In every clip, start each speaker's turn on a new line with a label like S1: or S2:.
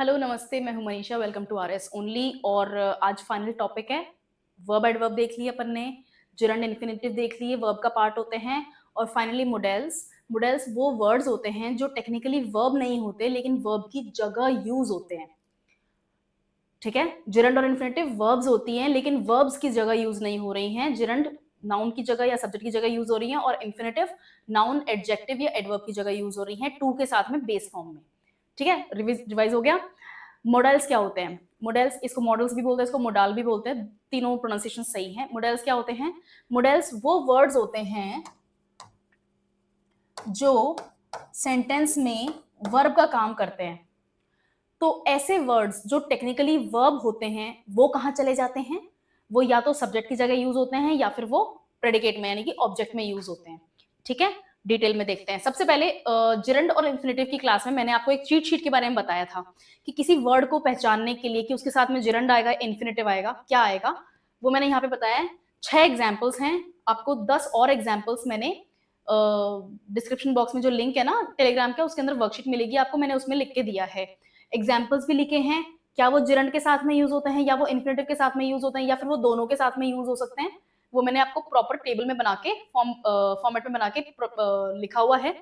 S1: Hello नमस्ते, मैं हूं Manisha. Welcome to RS only. और आज फाइनल टॉपिक है। वर्ब एडवर्ब देख लिए अपन ने, जिरंड इन्फिनेटिव देख लिए, वर्ब का पार्ट होते हैं। और फाइनली मोडेल्स। मोडेल्स वो वर्ड्स होते हैं जो टेक्निकली वर्ब नहीं होते लेकिन वर्ब की जगह यूज होते हैं। ठीक है, जिरंड और इन्फिनेटिव वर्ब्स होती हैं लेकिन वर्ब्स की जगह यूज नहीं हो रही हैं। जिरंड नाउन की जगह या सब्जेक्ट की जगह यूज हो रही है और इन्फिनेटिव नाउन एडजेक्टिव या एडवर्ब की जगह यूज हो रही है, टू के साथ में बेस फॉर्म में। ठीक है, रिवाइज हो गया। मॉडल्स क्या होते हैं? मॉडल्स, इसको मॉडल्स भी बोलते हैं, इसको मोडाल भी बोलते हैं, तीनों प्रोनाउंसिएशन सही है। मॉडल्स क्या होते हैं? मॉडल्स वो वर्ड्स होते हैं जो सेंटेंस में वर्ब का काम करते हैं। तो ऐसे वर्ड्स जो टेक्निकली वर्ब होते हैं वो कहाँ चले जाते हैं? वो या तो सब्जेक्ट की जगह यूज होते हैं या फिर वो प्रेडिकेट में यानी कि ऑब्जेक्ट में यूज होते हैं। ठीक है, डिटेल में देखते हैं। सबसे पहले जिरंड और इन्फिनेटिव की क्लास में मैंने आपको एक चीट शीट के बारे में बताया था कि किसी वर्ड को पहचानने के लिए कि उसके साथ में जिरंड आएगा, इन्फिनेटिव आएगा, क्या आएगा, वो मैंने यहाँ पे बताया है। 6 एग्जाम्पल्स हैं, आपको 10 और एग्जाम्पल्स मैंने डिस्क्रिप्शन बॉक्स में जो लिंक है ना टेलीग्राम का, उसके अंदर वर्कशीट मिलेगी आपको, मैंने उसमें लिख के दिया है। एग्जाम्पल्स भी लिखे हैं, क्या वो जिरंड के साथ में यूज होते हैं या वो इन्फिनेटिव के साथ में यूज होते हैं या फिर वो दोनों के साथ में यूज हो सकते हैं। वो मैंने आपको प्रॉपर टेबल में बना के फॉर्मेट में बना के लिखा हुआ है।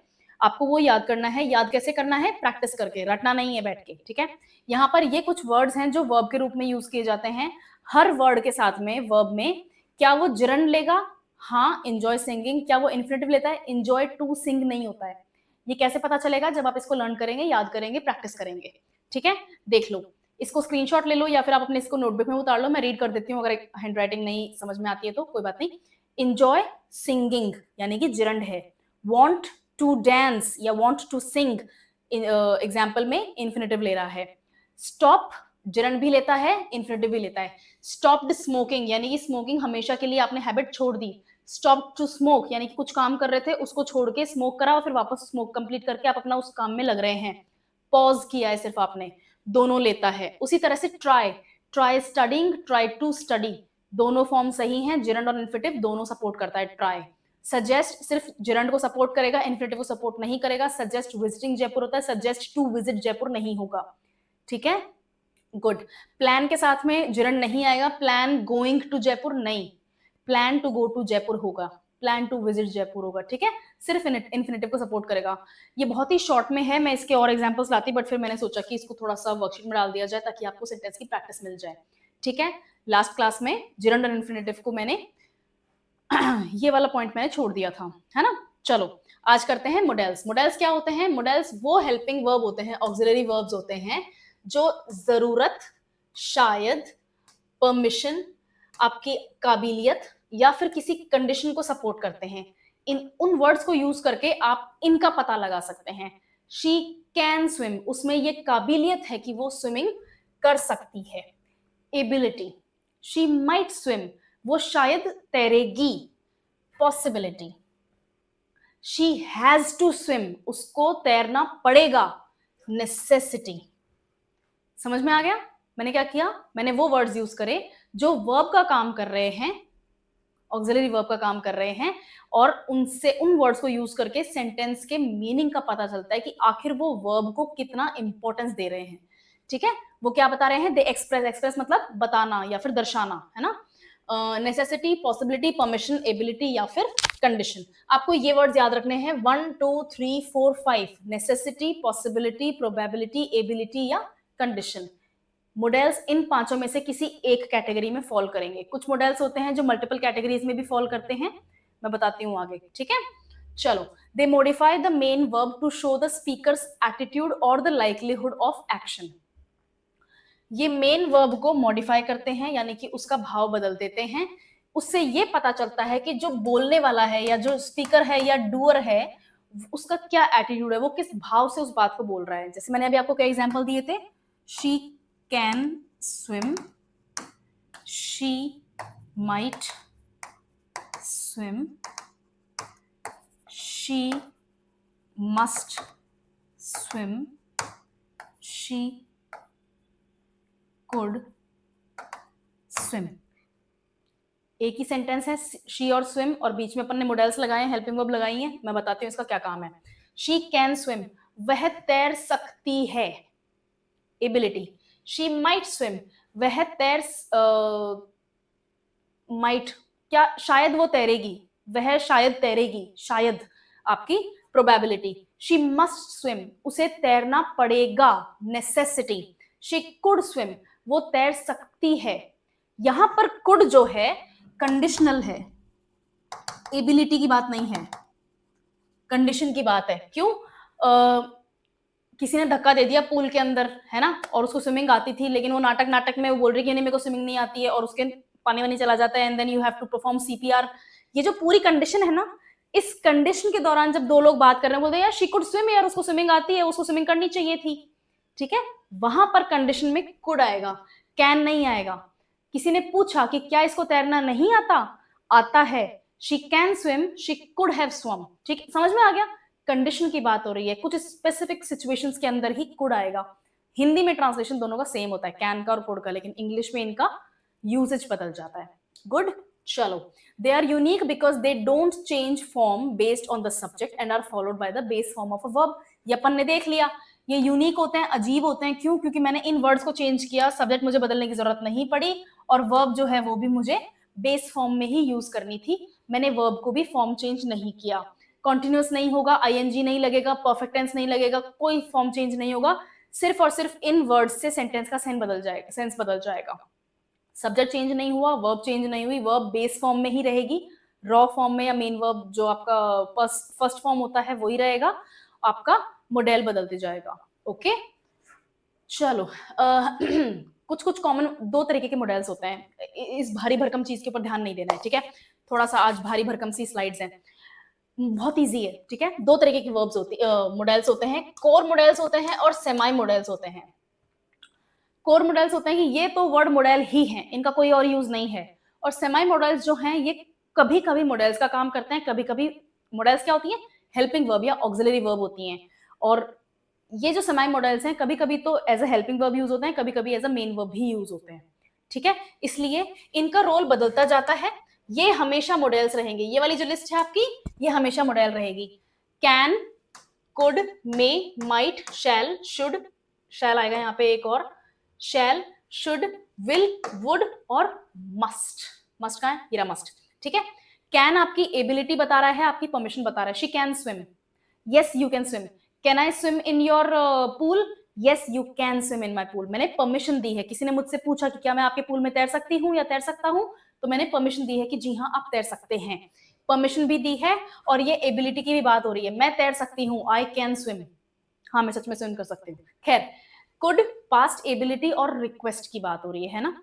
S1: आपको वो याद करना है। याद कैसे करना है? प्रैक्टिस करके, रटना नहीं है बैठ के। ठीक है, यहाँ पर ये कुछ वर्ड्स हैं जो वर्ब के रूप में यूज किए जाते हैं। हर वर्ड के साथ में वर्ब में क्या वो जिरंड लेगा? हाँ, एंजॉय सिंगिंग। क्या वो इन्फिनेटिव लेता है? एंजॉय टू सिंग नहीं होता है। ये कैसे पता चलेगा? जब आप इसको लर्न करेंगे, याद करेंगे, प्रैक्टिस करेंगे। ठीक है, देख लो, इसको स्क्रीनशॉट ले लो या फिर आप अपने इसको नोटबुक में उतार लो। मैं रीड कर देती हूँ, अगर हैंडराइटिंग नहीं समझ में आती है तो कोई बात नहीं। इंजॉय सिंगिंग यानी कि जिरंड है। वांट टू डांस या वांट टू सिंग एग्जाम्पल में इन्फिनेटिव ले रहा है। स्टॉप जिरंड भी लेता है, इन्फिनेटिव भी लेता है। स्टॉप्ड स्मोकिंग यानी कि स्मोकिंग हमेशा के लिए आपने हैबिट छोड़ दी। स्टॉप टू स्मोक यानी कि कुछ काम कर रहे थे, उसको छोड़ के स्मोक करा और फिर वापस स्मोक कंप्लीट करके आप अपना उस काम में लग रहे हैं। पॉज किया है सिर्फ आपने, दोनों लेता है। उसी तरह से try, try studying, try to study, दोनों फॉर्म सही हैं। जिरंड और इन्फिनेटिव दोनों सपोर्ट करता है ट्राई। सजेस्ट सिर्फ जिरंड को सपोर्ट करेगा, इन्फिनेटिव को सपोर्ट नहीं करेगा। सजेस्ट विजिटिंग जयपुर होता है, सजेस्ट टू विजिट जयपुर नहीं होगा। ठीक है, गुड। प्लान के साथ में जिरंड नहीं आएगा, प्लान गोइंग टू जयपुर नहीं, plan to go to Jaipur होगा, प्लान टू विजिट जयपुर होगा। ठीक है, सिर्फ इन्फिनेटिव को सपोर्ट करेगा। ये बहुत ही शॉर्ट में है, मैं इसके और एग्जांपल्स लाती बट फिर मैंने सोचा कि इसको थोड़ा सा वर्कशीट में डाल दिया जाए ताकि आपको सेंटेंस की प्रैक्टिस मिल जाए। ठीक है, लास्ट क्लास में जिरंड और इन्फिनेटिव को मैंने ये वाला पॉइंट मैंने छोड़ दिया था, है ना। चलो आज करते हैं मॉडल्स। मॉडल्स क्या होते हैं? मॉडल्स वो हेल्पिंग वर्ब होते हैं, ऑक्सिलरी वर्ब्स होते हैं जो जरूरत, शायद, परमिशन, आपकी काबिलियत या फिर किसी कंडीशन को सपोर्ट करते हैं। इन उन वर्ड्स को यूज करके आप इनका पता लगा सकते हैं। शी कैन स्विम, उसमें ये काबिलियत है कि वो स्विमिंग कर सकती है, एबिलिटी। शी माइट स्विम, वो शायद तैरेगी, possibility. She has to swim, उसको तैरना पड़ेगा, नेसेसिटी। समझ में आ गया? मैंने क्या किया? मैंने वो वर्ड्स यूज करे जो वर्ब का काम कर रहे हैं, ऑक्सिलरी वर्ब का काम कर रहे हैं, और उनसे उन वर्ड्स को यूज करके सेंटेंस के मीनिंग का पता चलता है कि आखिर वो वर्ब को कितना इंपॉर्टेंस दे रहे हैं। ठीक है, वो क्या बता रहे हैं? दे एक्सप्रेस, एक्सप्रेस मतलब बताना या फिर दर्शाना, है ना। नेसेसिटी, पॉसिबिलिटी, परमिशन, एबिलिटी या फिर कंडीशन। आपको ये वर्ड्स याद रखने हैं, 1 2 3 4 5, नेसेसिटी, पॉसिबिलिटी, प्रोबेबिलिटी, एबिलिटी या कंडीशन। मॉडल्स इन पांचों में से किसी एक कैटेगरी में फॉल करेंगे। कुछ मॉडल्स होते हैं जो मल्टीपल कैटेगरीज में भी फॉल करते हैं, मैं बताती हूँ आगे। ठीक है, चलो। They modify the main verb to show the speakers attitude और द लाइकलीहुड ऑफ एक्शन। ये मेन वर्ब को मॉडिफाई करते हैं यानी कि उसका भाव बदल देते हैं। उससे ये पता चलता है कि जो बोलने वाला है या जो स्पीकर है या डूअर है उसका क्या एटीट्यूड है, वो किस भाव से उस बात को बोल रहा है। जैसे मैंने अभी आपको क्या एग्जांपल दिए थे, she can swim, she might swim, she must swim, she could swim. एक ही सेंटेंस है, शी और स्विम, और बीच में अपन ने मॉडल्स लगाए हैं, हेल्पिंग वर्ब लगाई है। मैं बताती हूँ इसका क्या काम है। शी कैन स्विम, वह तैर सकती है। एबिलिटी, शी माइट स्विम, वह तैर माइट, क्या शायद वो तैरेगी, वह शायद तैरेगी, शायद आपकी प्रोबेबिलिटी। शी मस्ट स्विम, उसे तैरना पड़ेगा, नेसेसिटी। शी कुड स्विम, वो तैर सकती है। यहां पर कुड जो है कंडीशनल है, एबिलिटी की बात नहीं है, कंडीशन की बात है। क्यों? किसी ने धक्का दे दिया पूल के अंदर, है ना, और उसको स्विमिंग आती थी, लेकिन वो नाटक नाटक में वो बोल रही है कि नहीं मेरे को स्विमिंग नहीं आती है, और उसके पानी वानी चला जाता है, and then you have to perform CPR. ये जो पूरी कंडीशन है ना, इस कंडीशन के दौरान जब दो लोग बात कर रहे हैं, बोलते हैं यार शी कुड स्विम, यार उसको स्विमिंग आती है, उसको स्विमिंग करनी चाहिए थी, ठीक है, वहां पर कंडीशन में कुड आएगा, कैन नहीं आएगा। किसी ने पूछा कि क्या इसको तैरना नहीं आता? आता है, she can swim, she could have swum, ठीक, समझ में आ गया? कंडीशन की बात हो रही है, कुछ स्पेसिफिक सिचुएशंस के अंदर ही कुड आएगा। हिंदी में ट्रांसलेशन दोनों का सेम होता है, कैन का और कुड का, लेकिन इंग्लिश में इनका यूसेज बदल जाता है। गुड, चलो। They are unique because they don't change form based on the subject and are followed by the base form of a verb. ये अपन ने देख लिया, ये यूनिक होते हैं, अजीब होते हैं। क्यों? क्योंकि मैंने इन वर्ड्स को चेंज किया, सब्जेक्ट मुझे बदलने की जरूरत नहीं पड़ी, और वर्ब जो है वो भी मुझे बेस फॉर्म में ही यूज करनी थी, मैंने वर्ब को भी फॉर्म चेंज नहीं किया। कॉन्टिन्यूस नहीं होगा, आईएनजी नहीं लगेगा, परफेक्ट टेंस नहीं लगेगा, कोई फॉर्म चेंज नहीं होगा, सिर्फ और सिर्फ इन वर्ड्स से सेंटेंस का सेंस बदल जाएगा। सब्जेक्ट चेंज नहीं हुआ, वर्ब चेंज नहीं हुई, वर्ब बेस फॉर्म में ही रहेगी, रॉ फॉर्म में या मेन वर्ब जो आपका फर्स्ट फॉर्म होता है वही रहेगा, आपका मॉडल बदलते जाएगा। ओके, चलो। कुछ कुछ कॉमन दो तरीके के मॉडल्स होते हैं, इस भारी भरकम चीज के ऊपर ध्यान नहीं देना है, ठीक है, थोड़ा सा आज भारी भरकम सी स्लाइड्स हैं, बहुत इजी है, ठीक है। दो तरीके की वर्ब्स होती मॉडल्स होते हैं, कोर मॉडल्स होते हैं और सेमाई मॉडल्स होते हैं। कोर मॉडल्स होते हैं कि ये तो वर्ड मॉडल ही हैं, इनका कोई और यूज नहीं है, और सेमाई मॉडल्स जो हैं ये कभी कभी मॉडल्स का काम करते हैं, कभी कभी मॉडल्स क्या होती हैं, हेल्पिंग वर्ब या ऑक्सिलरी वर्ब होती हैं, और ये जो सेमाई मॉडल्स हैं कभी कभी तो as a helping verb use होते हैं, कभी कभी एज अ मेन वर्ब भी यूज होते हैं, ठीक है, इसलिए इनका रोल बदलता जाता है। ये हमेशा मॉडल्स रहेंगे, ये वाली जो लिस्ट है आपकी ये हमेशा मॉडल रहेगी। Can, could, may, might, shall, should, shall आएगा यहाँ पे एक और, शैल, शुड, विल, वुड और मस्ट। मस्ट का है, ये रहा मस्ट, ठीक है। कैन आपकी एबिलिटी बता रहा है, आपकी परमिशन बता रहा है, she can swim, yes you can swim. Can I swim in your pool? Yes you can swim in my pool. मैंने परमिशन दी है, किसी ने मुझसे पूछा कि क्या मैं आपके पूल में तैर सकती हूँ या तैर सकता हूँ, तो मैंने परमिशन दी है कि जी हाँ आप तैर सकते हैं, परमिशन भी दी है, और ये एबिलिटी की भी बात हो रही है, मैं तैर सकती हूँ, आई कैन स्विम, हाँ मैं सच में स्विम कर सकती हूँ। खैर, कुड पास्ट एबिलिटी और रिक्वेस्ट की बात हो रही है ना,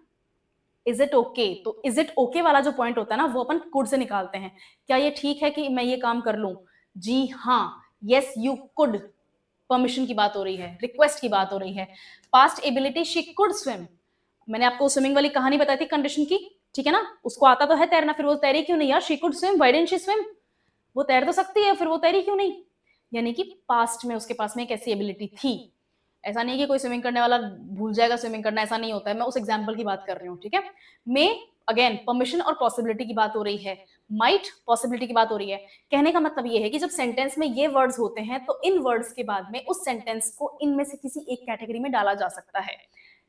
S1: इज इट ओके, तो इज इट ओके वाला जो पॉइंट होता है ना वो अपन कुड से निकालते हैं, क्या ये ठीक है कि मैं ये काम कर लूं? जी हाँ, यस यू कुड, परमिशन की बात हो रही है, रिक्वेस्ट की बात हो रही है। Past ability, she could swim, मैंने आपको स्विमिंग वाली कहानी बताई थी कंडीशन की, ठीक है ना, उसको आता तो है तैरना, फिर वो तैरी क्यों नहीं यार, she could swim, why didn't she swim, वो तैर तो सकती है, फिर वो तैरी क्यों नहीं, यानी कि पास्ट में उसके पास में एक ऐसी एबिलिटी थी। ऐसा नहीं है कि कोई स्विमिंग करने वाला भूल जाएगा स्विमिंग करना, ऐसा नहीं होता है, मैं उस एग्जाम्पल की बात कर रही हूँ, ठीक है। मे, अगेन परमिशन और पॉसिबिलिटी की बात हो रही है, माइट पॉसिबिलिटी की बात हो रही है। कहने का मतलब ये है कि जब सेंटेंस में ये वर्ड्स होते हैं तो इन वर्ड्स के बाद में उस सेंटेंस को इनमें से किसी एक कैटेगरी में डाला जा सकता है।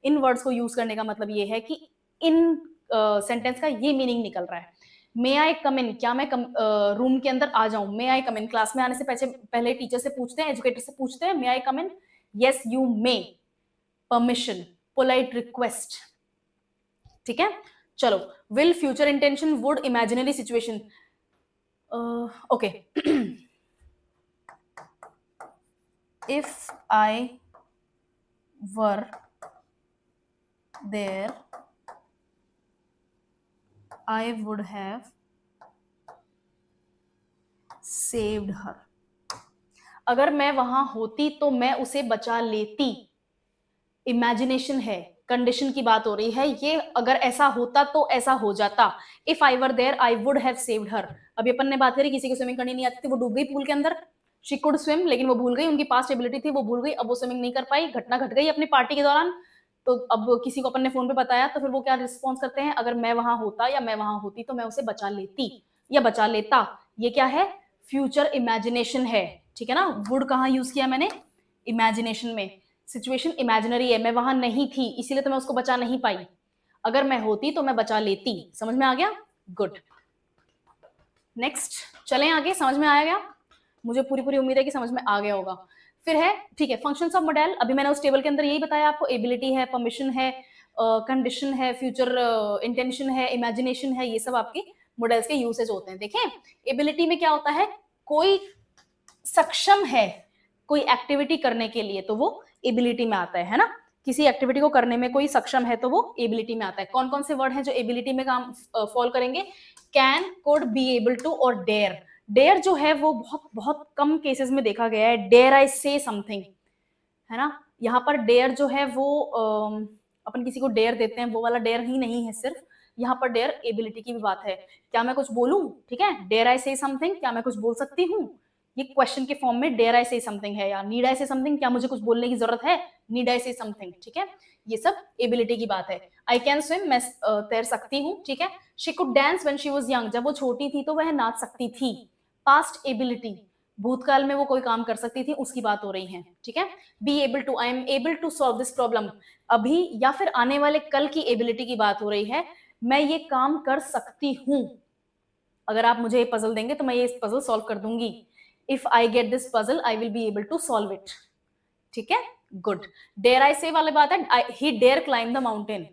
S1: इन वर्ड्स को यूज करने का मतलब ये है कि इन सेंटेंस का ये मीनिंग निकल रहा है। मे आई कम इन, क्या मैं रूम के अंदर आ जाऊं, मे आई कम इन, क्लास में आने से पहले टीचर से पूछते हैं, एजुकेटर से पूछते हैं, may I come in, yes you may, permission, polite request, ठीक है। चलो, will, future intention, would, imaginary situation, okay. If I were there I would have saved her. अगर मैं वहां होती तो मैं उसे बचा लेती, इमेजिनेशन है, कंडीशन की बात हो रही है, ये अगर ऐसा होता तो ऐसा हो जाता। If I were there I would have saved her, अभी अपन ने बात करी किसी को स्विमिंग करनी नहीं आती थी, वो डूब गई पूल के अंदर, शी कुड स्विम, लेकिन वो भूल गई, उनकी पास्ट एबिलिटी थी वो भूल गई, अब वो स्विमिंग नहीं कर पाई, घटना घट गई अपनी पार्टी के दौरान, तो अब किसी को अपन ने फोन पे बताया, तो फिर वो क्या रिस्पॉन्स करते हैं, अगर मैं वहां होता या मैं वहां होती तो मैं उसे बचा लेती या बचा लेता। ये क्या है, फ्यूचर इमेजिनेशन है, ठीक है ना। वुड कहाँ यूज किया मैंने, इमेजिनेशन में। सिचुएशन इमेजिनरी है, मैं वहां नहीं थी इसीलिए तो मैं उसको बचा नहीं पाई, अगर मैं होती तो मैं बचा लेती। समझ में आ गया? गुड। नेक्स्ट चलें आगे, समझ में आया गया? मुझे पूरी पूरी उम्मीद है कि समझ में आ गया होगा। फिर है, ठीक है, फंक्शंस ऑफ मॉडल। अभी मैंने उस टेबल के अंदर यही बताया आपको, एबिलिटी है, परमिशन है, कंडीशन है, फ्यूचर इंटेंशन है, इमेजिनेशन है, ये सब आपके मॉडल्स के यूसेज होते हैं। देखें, एबिलिटी में क्या होता है, कोई सक्षम है कोई एक्टिविटी करने के लिए तो वो एबिलिटी में आता है ना, किसी एक्टिविटी को करने में कोई सक्षम है तो वो एबिलिटी में आता है। कौन कौन से वर्ड हैं जो एबिलिटी में काम फॉल करेंगे? Can, could, be able to और डेयर। डेयर जो है वो बहुत बहुत कम केसेस में देखा गया है, डेयर आई से समथिंग, है ना। यहाँ पर डेयर जो है वो अपन किसी को डेयर देते हैं वो वाला डेयर ही नहीं है सिर्फ, यहाँ पर डेयर एबिलिटी की भी बात है। क्या मैं कुछ बोलूं? ठीक है, डेयर आई से समथिंग, क्या मैं कुछ बोल सकती हूँ, ये क्वेश्चन के फॉर्म में डेयर आई से समथिंग है, या नीड आई से समथिंग, क्या मुझे कुछ बोलने की जरूरत है, नीड आई से समथिंग। ठीक है, ये सब एबिलिटी की बात है। आई कैन स्विम, मैं तैर सकती हूँ। ठीक है, she could dance when she was young, जब वो छोटी थी तो वह नाच सकती थी। पास्ट एबिलिटी, भूतकाल में वो कोई काम कर सकती थी, उसकी बात हो रही है। ठीक है, be able to, I am able to solve this problem, अभी या फिर आने वाले कल की एबिलिटी की बात हो रही है, मैं ये काम कर सकती हूँ, अगर आप मुझे ये पजल देंगे तो मैं ये पजल सॉल्व कर दूंगी। If I get this puzzle I will be able to solve it. ठीक है, गुड। डेयर आई से वाली बात है, he dare climb the mountain,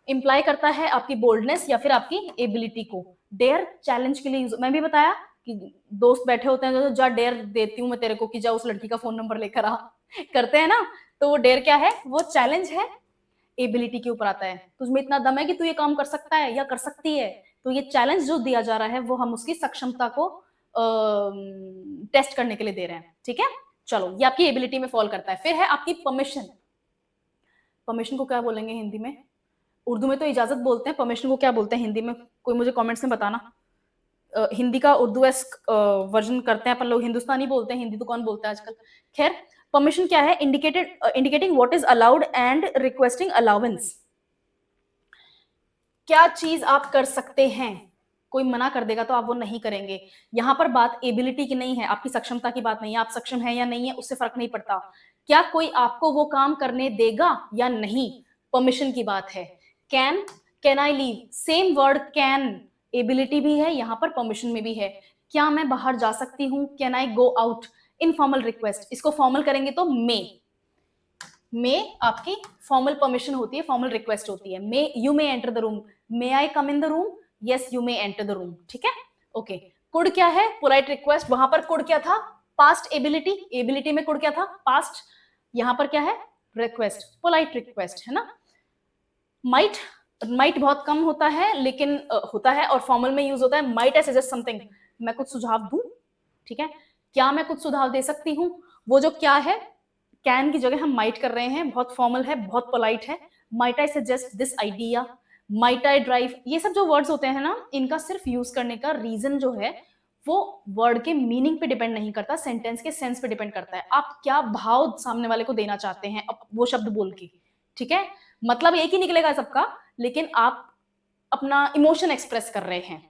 S1: imply करता है आपकी बोल्डनेस या फिर आपकी एबिलिटी को। डेयर चैलेंज के लिए यूज, मैं भी बताया कि दोस्त बैठे होते हैं जो जा डेयर देती हूँ मैं तेरे को कि जा उस लड़की का फोन नंबर लेकर आ, करते हैं ना, तो वो डेयर क्या है, वो चैलेंज है, एबिलिटी के ऊपर आता है। तुझमें इतना दम है कि तू ये काम कर सकता है या कर सकती है, तो ये चैलेंज जो दिया जा रहा है वो हम उसकी सक्षमता को टेस्ट करने के लिए दे रहे हैं। ठीक है, चलो ये आपकी एबिलिटी में फॉल करता है। फिर है आपकी परमिशन। परमिशन को क्या बोलेंगे हिंदी में? उर्दू में तो इजाजत बोलते हैं, परमिशन को क्या बोलते हैं हिंदी में? कोई मुझे कमेंट्स में बताना। हिंदी का उर्दू एस्क वर्जन करते हैं अपन लोग, हिंदुस्तानी बोलते हैं, हिंदी तो कौन बोलता है आजकल। खैर, परमिशन क्या है? Indicating what is allowed and requesting allowance, क्या चीज आप कर सकते हैं, कोई मना कर देगा तो आप वो नहीं करेंगे। यहां पर बात एबिलिटी की नहीं है, आपकी सक्षमता की बात नहीं है, आप सक्षम है या नहीं है उससे फर्क नहीं पड़ता, क्या कोई आपको वो काम करने देगा या नहीं, परमिशन की बात है। Can I leave, same word can, ability भी है यहां पर, परमिशन में भी है। क्या मैं बाहर जा सकती हूँ? Can I go out, informal request, इसको फॉर्मल करेंगे तो मे आपकी फॉर्मल परमिशन होती है, फॉर्मल रिक्वेस्ट होती है। May, you may enter the room, may I come in the room, yes you may enter the room. ठीक है, ओके। कुड क्या है? पोलाइट रिक्वेस्ट, वहां पर कुड क्या था? पास्ट एबिलिटी, एबिलिटी में कुड क्या था? पास्ट, यहां पर क्या है? रिक्वेस्ट, पोलाइट रिक्वेस्ट, है ना। माइट, माइट बहुत कम होता है लेकिन होता है और फॉर्मल में यूज होता है। माइट आई सजेस्ट समथिंग, मैं कुछ सुझाव दूं। ठीक है, क्या मैं कुछ सुझाव दे सकती हूँ, वो जो क्या है, कैन की जगह हम माइट कर रहे हैं, बहुत फॉर्मल है, बहुत पोलाइट है। Might I suggest this idea, might I drive, ये सब जो वर्ड्स होते हैं ना, इनका सिर्फ यूज करने का रीजन जो है वो वर्ड के मीनिंग पे डिपेंड नहीं करता, सेंटेंस के सेंस पे डिपेंड करता है, आप क्या भाव सामने वाले को देना चाहते हैं वो शब्द बोल के। ठीक है, मतलब एक ही निकलेगा सबका, लेकिन आप अपना इमोशन एक्सप्रेस कर रहे हैं।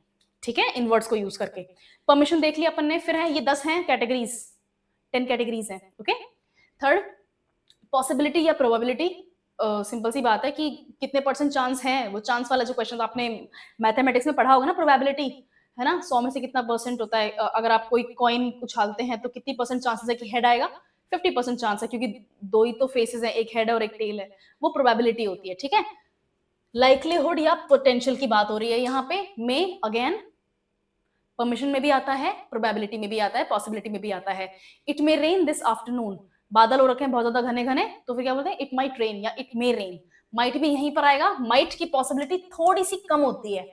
S1: ठीक है, इन वर्ड्स को यूज करके। परमिशन देख लिया अपन ने। फिर है ये 10 हैं कैटेगरीज, 10 कैटेगरीज हैं। ओके, थर्ड पॉसिबिलिटी या प्रोबेबिलिटी, सिंपल सी बात है कि कितने परसेंट चांस है, वो चांस वाला जो क्वेश्चन आपने मैथमेटिक्स में पढ़ा होगा ना, प्रोबेबिलिटी, है ना, 100 में से कितना परसेंट होता है, अगर आप कोई कॉइन उछालते हैं तो कितनी परसेंट चांसेस है कि हेड आएगा, 50% चांस है, क्योंकि दो ही तो फेसेस हैं, एक हेड और एक टेल है, वो प्रोबेबिलिटी होती है। ठीक है, लाइक्लीहुड या पोटेंशियल की बात हो रही है यहाँ पे। में अगेन परमिशन में भी आता है, प्रोबेबिलिटी में भी आता है, पॉसिबिलिटी में भी आता है। It may rain this afternoon, बादल हो रखे हैं बहुत ज्यादा घने घने, तो फिर क्या बोलते हैं? इट माइट रेन या इट मे रेन। माइट भी यहीं पर आएगा, माइट की पॉसिबिलिटी थोड़ी सी कम होती है,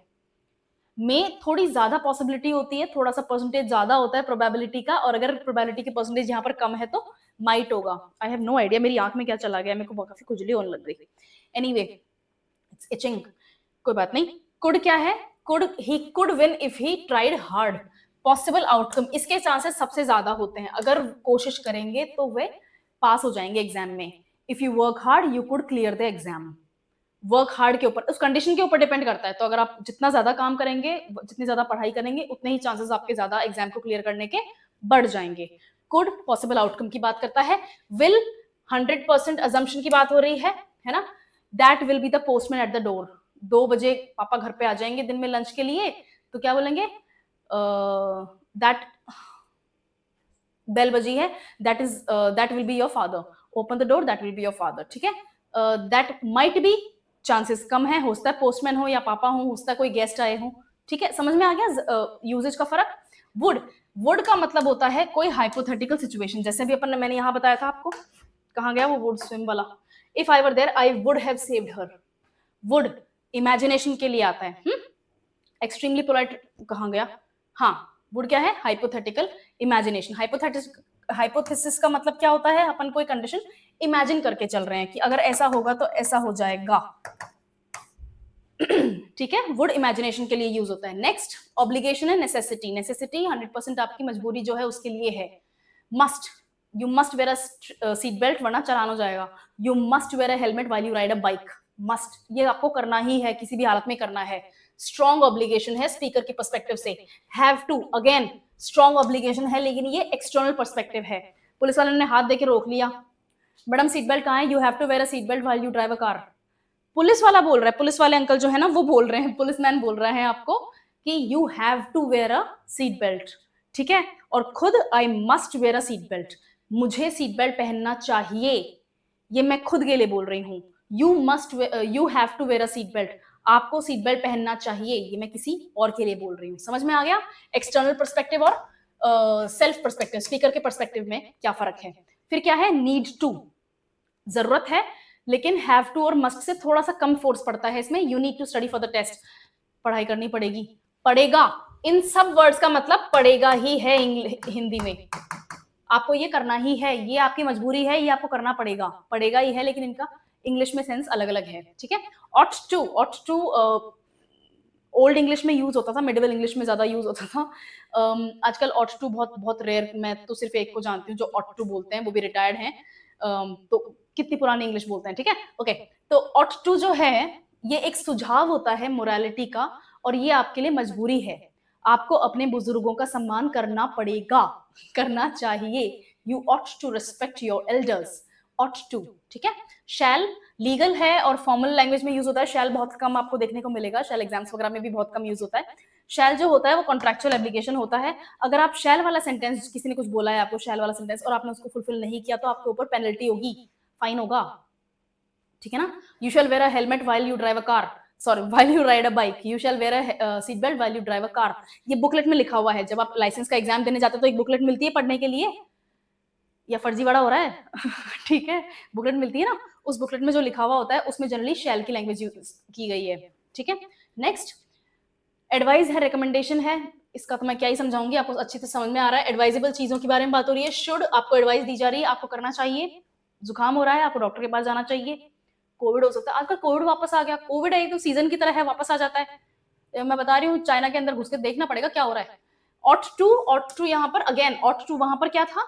S1: में थोड़ी ज्यादा पॉसिबिलिटी होती है, थोड़ा सा परसेंटेज ज्यादा होता है प्रोबेबिलिटी का, और अगर प्रोबेबिलिटी की परसेंटेज यहाँ पर कम है तो माइट होगा। आई हैव नो आइडिया, मेरी आंख में क्या चला गया, मेरे को काफी खुजली होने लग गई। एनीवे, इट्स इचिंग, कोई बात नहीं। कुड क्या है? Could, he could win if he tried hard, possible outcome, इसके चांसेस सबसे ज्यादा होते हैं, अगर कोशिश करेंगे तो वे पास हो जाएंगे एग्जाम में। If you work hard you could clear the exam, work hard के ऊपर, उस कंडीशन के ऊपर डिपेंड करता है, तो अगर आप जितना ज्यादा काम करेंगे, जितनी ज्यादा पढ़ाई करेंगे, उतने ही चांसेस आपके ज्यादा एग्जाम को क्लियर करने के बढ़ जाएंगे। कुड पॉसिबल आउटकम की बात करता है। विल 100% assumption की बात हो रही है ना. That will be the postman at the door. 2 बजे पापा घर पे आ जाएंगे दिन में लंच के लिए, तो क्या बोलेंगे, दैट बेल बजी है, that will be your father. Open the door, that will be your father. ठीक है. दैट माइट बी, चांसेस कम है, हो सकता है पोस्टमैन हो या पापा हो सकता है कोई गेस्ट आए हो. ठीक है, समझ में आ गया यूजेज का फर्क. वुड, वुड का मतलब होता है कोई हाइपोथेटिकल सिचुएशन, जैसे भी मैंने यहाँ बताया था आपको. कहाँ गया वो वुड स्विम वाला. If I were there I would have saved her. Would imagination के लिए आता है. एक्सट्रीमली पोलाइट कहाँ गया. हाँ, वुड क्या है, हाइपोथेटिकल इमेजिनेशन. हाइपोथेसिस का मतलब क्या होता है, अपन कोई कंडीशन इमेजिन करके चल रहे हैं कि अगर ऐसा होगा तो ऐसा हो जाएगा. ठीक है, वुड इमेजिनेशन के लिए यूज होता है. नेक्स्ट ऑब्लिगेशन है नेसेसिटी. नेसेसिटी 100% आपकी मजबूरी जो है उसके लिए है. Must, you must wear a seat belt वरना चालान हो जाएगा. You must wear a helmet while you ride a bike. Must, ये आपको करना ही है, किसी भी हालत में करना है. स्ट्रॉन्ग ऑब्लिगेशन है स्पीकर के पर्सपेक्टिव से. Have to, again strong obligation है, लेकिन ये एक्सटर्नल पर्सपेक्टिव है. पुलिस वाले ने हाथ देके रोक लिया, मैडम सीट बेल्ट कहाँ है, you have to wear a seat belt while you drive a car. Police वाला बोल रहा है, पुलिस वाले अंकल जो है ना वो बोल रहे हैं, पुलिसमैन बोल रहा है आपको कि you have to wear a seat belt. ठीक है, और खुद I must wear a seat belt, मुझे सीट बेल्ट पहनना चाहिए, ये मैं खुद के लिए बोल रही हूँ. You have to wear a seat belt, आपको सीट बेल्ट पहनना चाहिए, ये मैं किसी और के लिए बोल रही हूँ. समझ में आ गया एक्सटर्नल पर्सपेक्टिव और सेल्फ पर्सपेक्टिव, स्पीकर के पर्सपेक्टिव में क्या फर्क है. फिर क्या है, नीड टू, जरूरत है, लेकिन हैव टू और मस्ट से थोड़ा सा कम फोर्स पड़ता है इसमें. You need to study for the test, पढ़ाई करनी पड़ेगी, पड़ेगा. इन सब वर्ड्स का मतलब पड़ेगा ही है हिंदी में. आपको ये करना ही है, ये आपकी मजबूरी है, ये आपको करना पड़ेगा, पड़ेगा ही है, लेकिन इनका इंग्लिश में सेंस अलग अलग है. ठीक है. ऑट टू ओल्ड इंग्लिश में यूज होता था, मिडिवल इंग्लिश में ज्यादा यूज होता था. आजकल ऑट टू बहुत बहुत रेयर, मैं तो सिर्फ एक को जानती हूँ जो ऑट टू बोलते हैं, वो भी रिटायर्ड हैं. तो कितनी पुरानी इंग्लिश बोलते हैं. ठीक है, ओके. तो ऑट टू जो है ये एक सुझाव होता है मोरालिटी का, और ये आपके लिए मजबूरी है. आपको अपने बुजुर्गों का सम्मान करना पड़ेगा, करना चाहिए. You ought to respect your elders. Ought to. ठीक है. शैल लीगल है और फॉर्मल लैंग्वेज में यूज होता है. शैल बहुत कम आपको देखने को मिलेगा, शैल एग्जाम्स वगैरह में भी बहुत कम यूज होता है. शैल जो होता है वो कॉन्ट्रैक्चुअल एप्लीकेशन होता है. अगर आप शैल वाला सेंटेंस, किसी ने कुछ बोला है आपको शैल वाला सेंटेंस और आपने उसको फुलफिल नहीं किया, तो आपके ऊपर पेनल्टी होगी, फाइन होगा. ठीक है ना. You shall wear a helmet while you drive a car, sorry while you ride a bike. You shall wear a seat belt while you drive a car. ये बुकलेट में लिखा हुआ है. जब आप लाइसेंस का एग्जाम देने जाते हो तो एक बुकलेट मिलती है पढ़ने के लिए, या फर्जीवाड़ा हो रहा है. ठीक है, बुकलेट मिलती है ना, उस बुकलेट में जो लिखा हुआ होता है उसमें जनरली शैल की लैंग्वेज यूज की गई है. ठीक है. नेक्स्ट एडवाइस है, रिकमेंडेशन है. इसका तो मैं क्या ही समझाऊंगी, आपको अच्छे से समझ में आ रहा है. एडवाइजेबल चीजों के बारे में बात हो रही है. शुड, आपको एडवाइस दी जा रही है, आपको करना चाहिए. जुकाम हो रहा है, आपको डॉक्टर के पास जाना चाहिए. कोविड हो सकता है, आजकल कोविड वापस आ गया. कोविड है तो सीजन की तरह है, वापस आ जाता है. मैं बता रही हूँ, चाइना के अंदर घुस के देखना पड़ेगा क्या हो रहा है. ऑट टू यहाँ पर अगेन, ऑट टू वहां पर क्या था,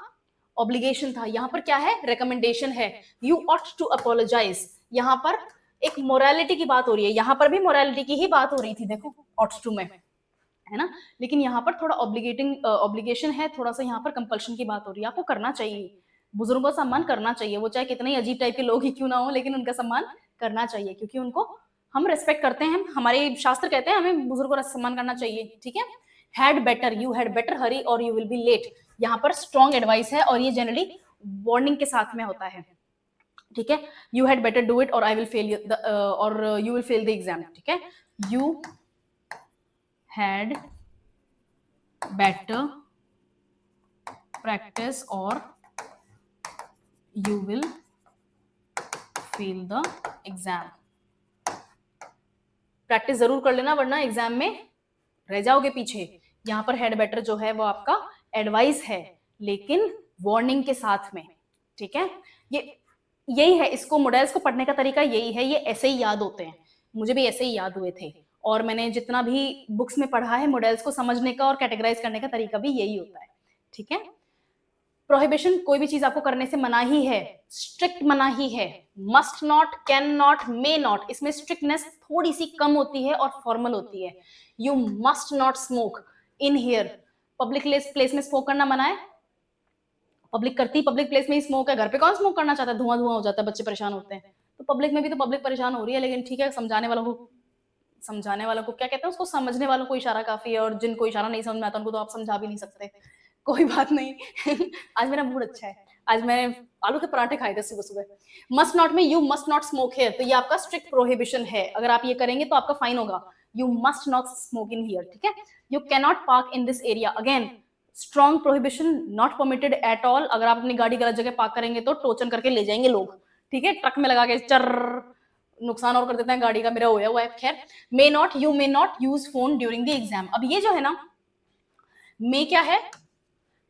S1: ऑब्लिगेशन था. यहाँ पर क्या है, रिकमेंडेशन है. यू ऑट टू अपोलोजाइज, यहाँ पर एक मोरालिटी की बात हो रही है. यहाँ पर भी मोरालिटी की ही बात हो रही थी, देखो ऑट टू में, है ना. लेकिन यहाँ पर थोड़ा ऑब्लिगेशन है, थोड़ा सा यहाँ पर कंपल्शन की बात हो रही है. आपको करना चाहिए, बुजुर्गों का सम्मान करना चाहिए, वो चाहे कितने ही अजीब टाइप के लोग ही क्यों ना हो, लेकिन उनका सम्मान करना चाहिए, क्योंकि उनको हम रेस्पेक्ट करते हैं. हमारे शास्त्र कहते हैं हमें बुजुर्गों का सम्मान करना चाहिए. ठीक है. Had better, you had better hurry और यू विल बी लेट. यहाँ पर स्ट्रॉन्ग एडवाइस है और ये जनरली वार्निंग के साथ में होता है. ठीक है. You had better do it और आई विल फेल और you will fail the exam. ठीक है. यू हैड बेटर प्रैक्टिस और you will fail the exam. Practice जरूर कर लेना वरना एग्जाम में रह जाओगे पीछे. यहाँ पर हैड बेटर जो है वो आपका एडवाइस है, लेकिन वार्निंग के साथ में. ठीक है. ये यही है, इसको मॉडल्स को पढ़ने का तरीका यही है. ये ऐसे ही याद होते हैं, मुझे भी ऐसे ही याद हुए थे, और मैंने जितना भी बुक्स में पढ़ा है मॉडल्स को समझने का और कैटेगराइज करने का तरीका भी यही होता है. ठीक है. प्रोहिबिशन, कोई भी चीज आपको करने से मना ही है, स्ट्रिक्ट मना ही है. Must not, can not, may not, इसमें स्ट्रिक्टनेस थोड़ी सी कम होती है और फॉर्मल होती है. You must not smoke in here, public place में स्मोक करना मना है, पब्लिक प्लेस में ही स्मोक है, घर पे कौन स्मोक करना चाहता है, धुआं धुआं हो जाता है, बच्चे परेशान होते हैं। तो पब्लिक में भी तो पब्लिक परेशान हो रही है, लेकिन ठीक है, समझाने वालों को क्या कहते हैं, उसको समझने वालों को इशारा काफी है, और जिनको इशारा नहीं समझ में आता उनको तो आप समझा भी नहीं सकते। कोई बात नहीं। आज मेरा मूड अच्छा है, आज मैंने आलू के पराठे खाए थे सुबह सुबह। मस्ट नॉट में you must not smoke here, तो ये आपका स्ट्रिक्ट प्रोहिबिशन है, अगर आप ये करेंगे तो आपका फाइन होगा। You must not smoke in here, ठीक है। You can not park in this area, again strong prohibition, not permitted at all. अगर आप अपनी गाड़ी गलत जगह पार्क करेंगे तो टोचन करके ले जाएंगे लोग, ठीक है, ट्रक में लगा के चर, नुकसान और कर देते हैं गाड़ी का, मेरा होया हुआ है। खैर, may not, you may not use phone during the exam. अब ये जो है ना, मे क्या है,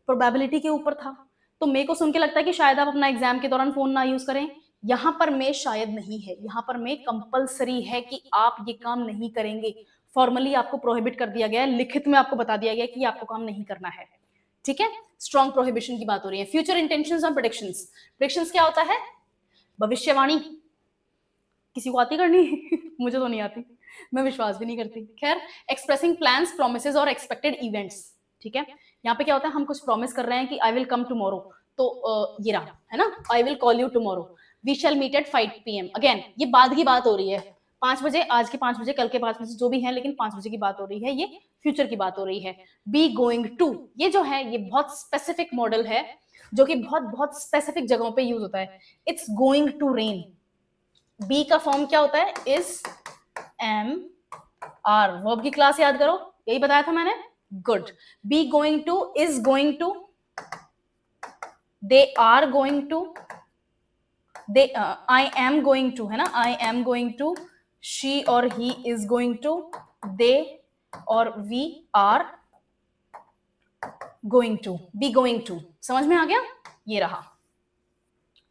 S1: प्रोबेबिलिटी के ऊपर था, तो मे को सुन के लगता है कि शायद आप अपना एग्जाम के दौरान फोन ना यूज करें। यहां पर मे शायद नहीं है, यहां पर मे कंपलसरी है कि आप ये काम नहीं करेंगे। फॉर्मली आपको प्रोहिबिट कर दिया गया है, लिखित में आपको बता दिया गया है कि आपको काम नहीं करना है, ठीक है। स्ट्रॉन्ग प्रोहिबिशन की बात हो रही है। फ्यूचर इंटेंशंस और प्रेडिक्शंस। प्रेडिक्शंस क्या होता है, भविष्यवाणी। किसी को आती करनी? मुझे तो नहीं आती, मैं विश्वास भी नहीं करती। खैर, एक्सप्रेसिंग प्लान्स, प्रोमिसेस और एक्सपेक्टेड इवेंट्स, ठीक है। यहाँ पे क्या होता है, हम कुछ प्रॉमिस कर रहे हैं कि आई विल कम टुमारो, तो ये रहा है ना, I will call you tomorrow, we shall meet at 5 PM। Again ये बाद की बात हो रही है, 5 बजे, आज के 5 बजे, कल के 5 बजे, जो भी है, लेकिन 5 बजे की बात हो रही है, ये फ्यूचर की बात हो रही है। बी गोइंग टू, ये जो है ये बहुत स्पेसिफिक मॉडल है, जो कि बहुत बहुत स्पेसिफिक जगहों पे यूज होता है। It's going to rain, be का फॉर्म क्या होता है, इज एम आर। वर्ब की क्लास याद करो, यही बताया था मैंने, good. Be going to, is going to, they are going to, they I am going to, है ना, I am going to, she और he is going to, they और we are going to, be going to. समझ में आ गया, ये रहा।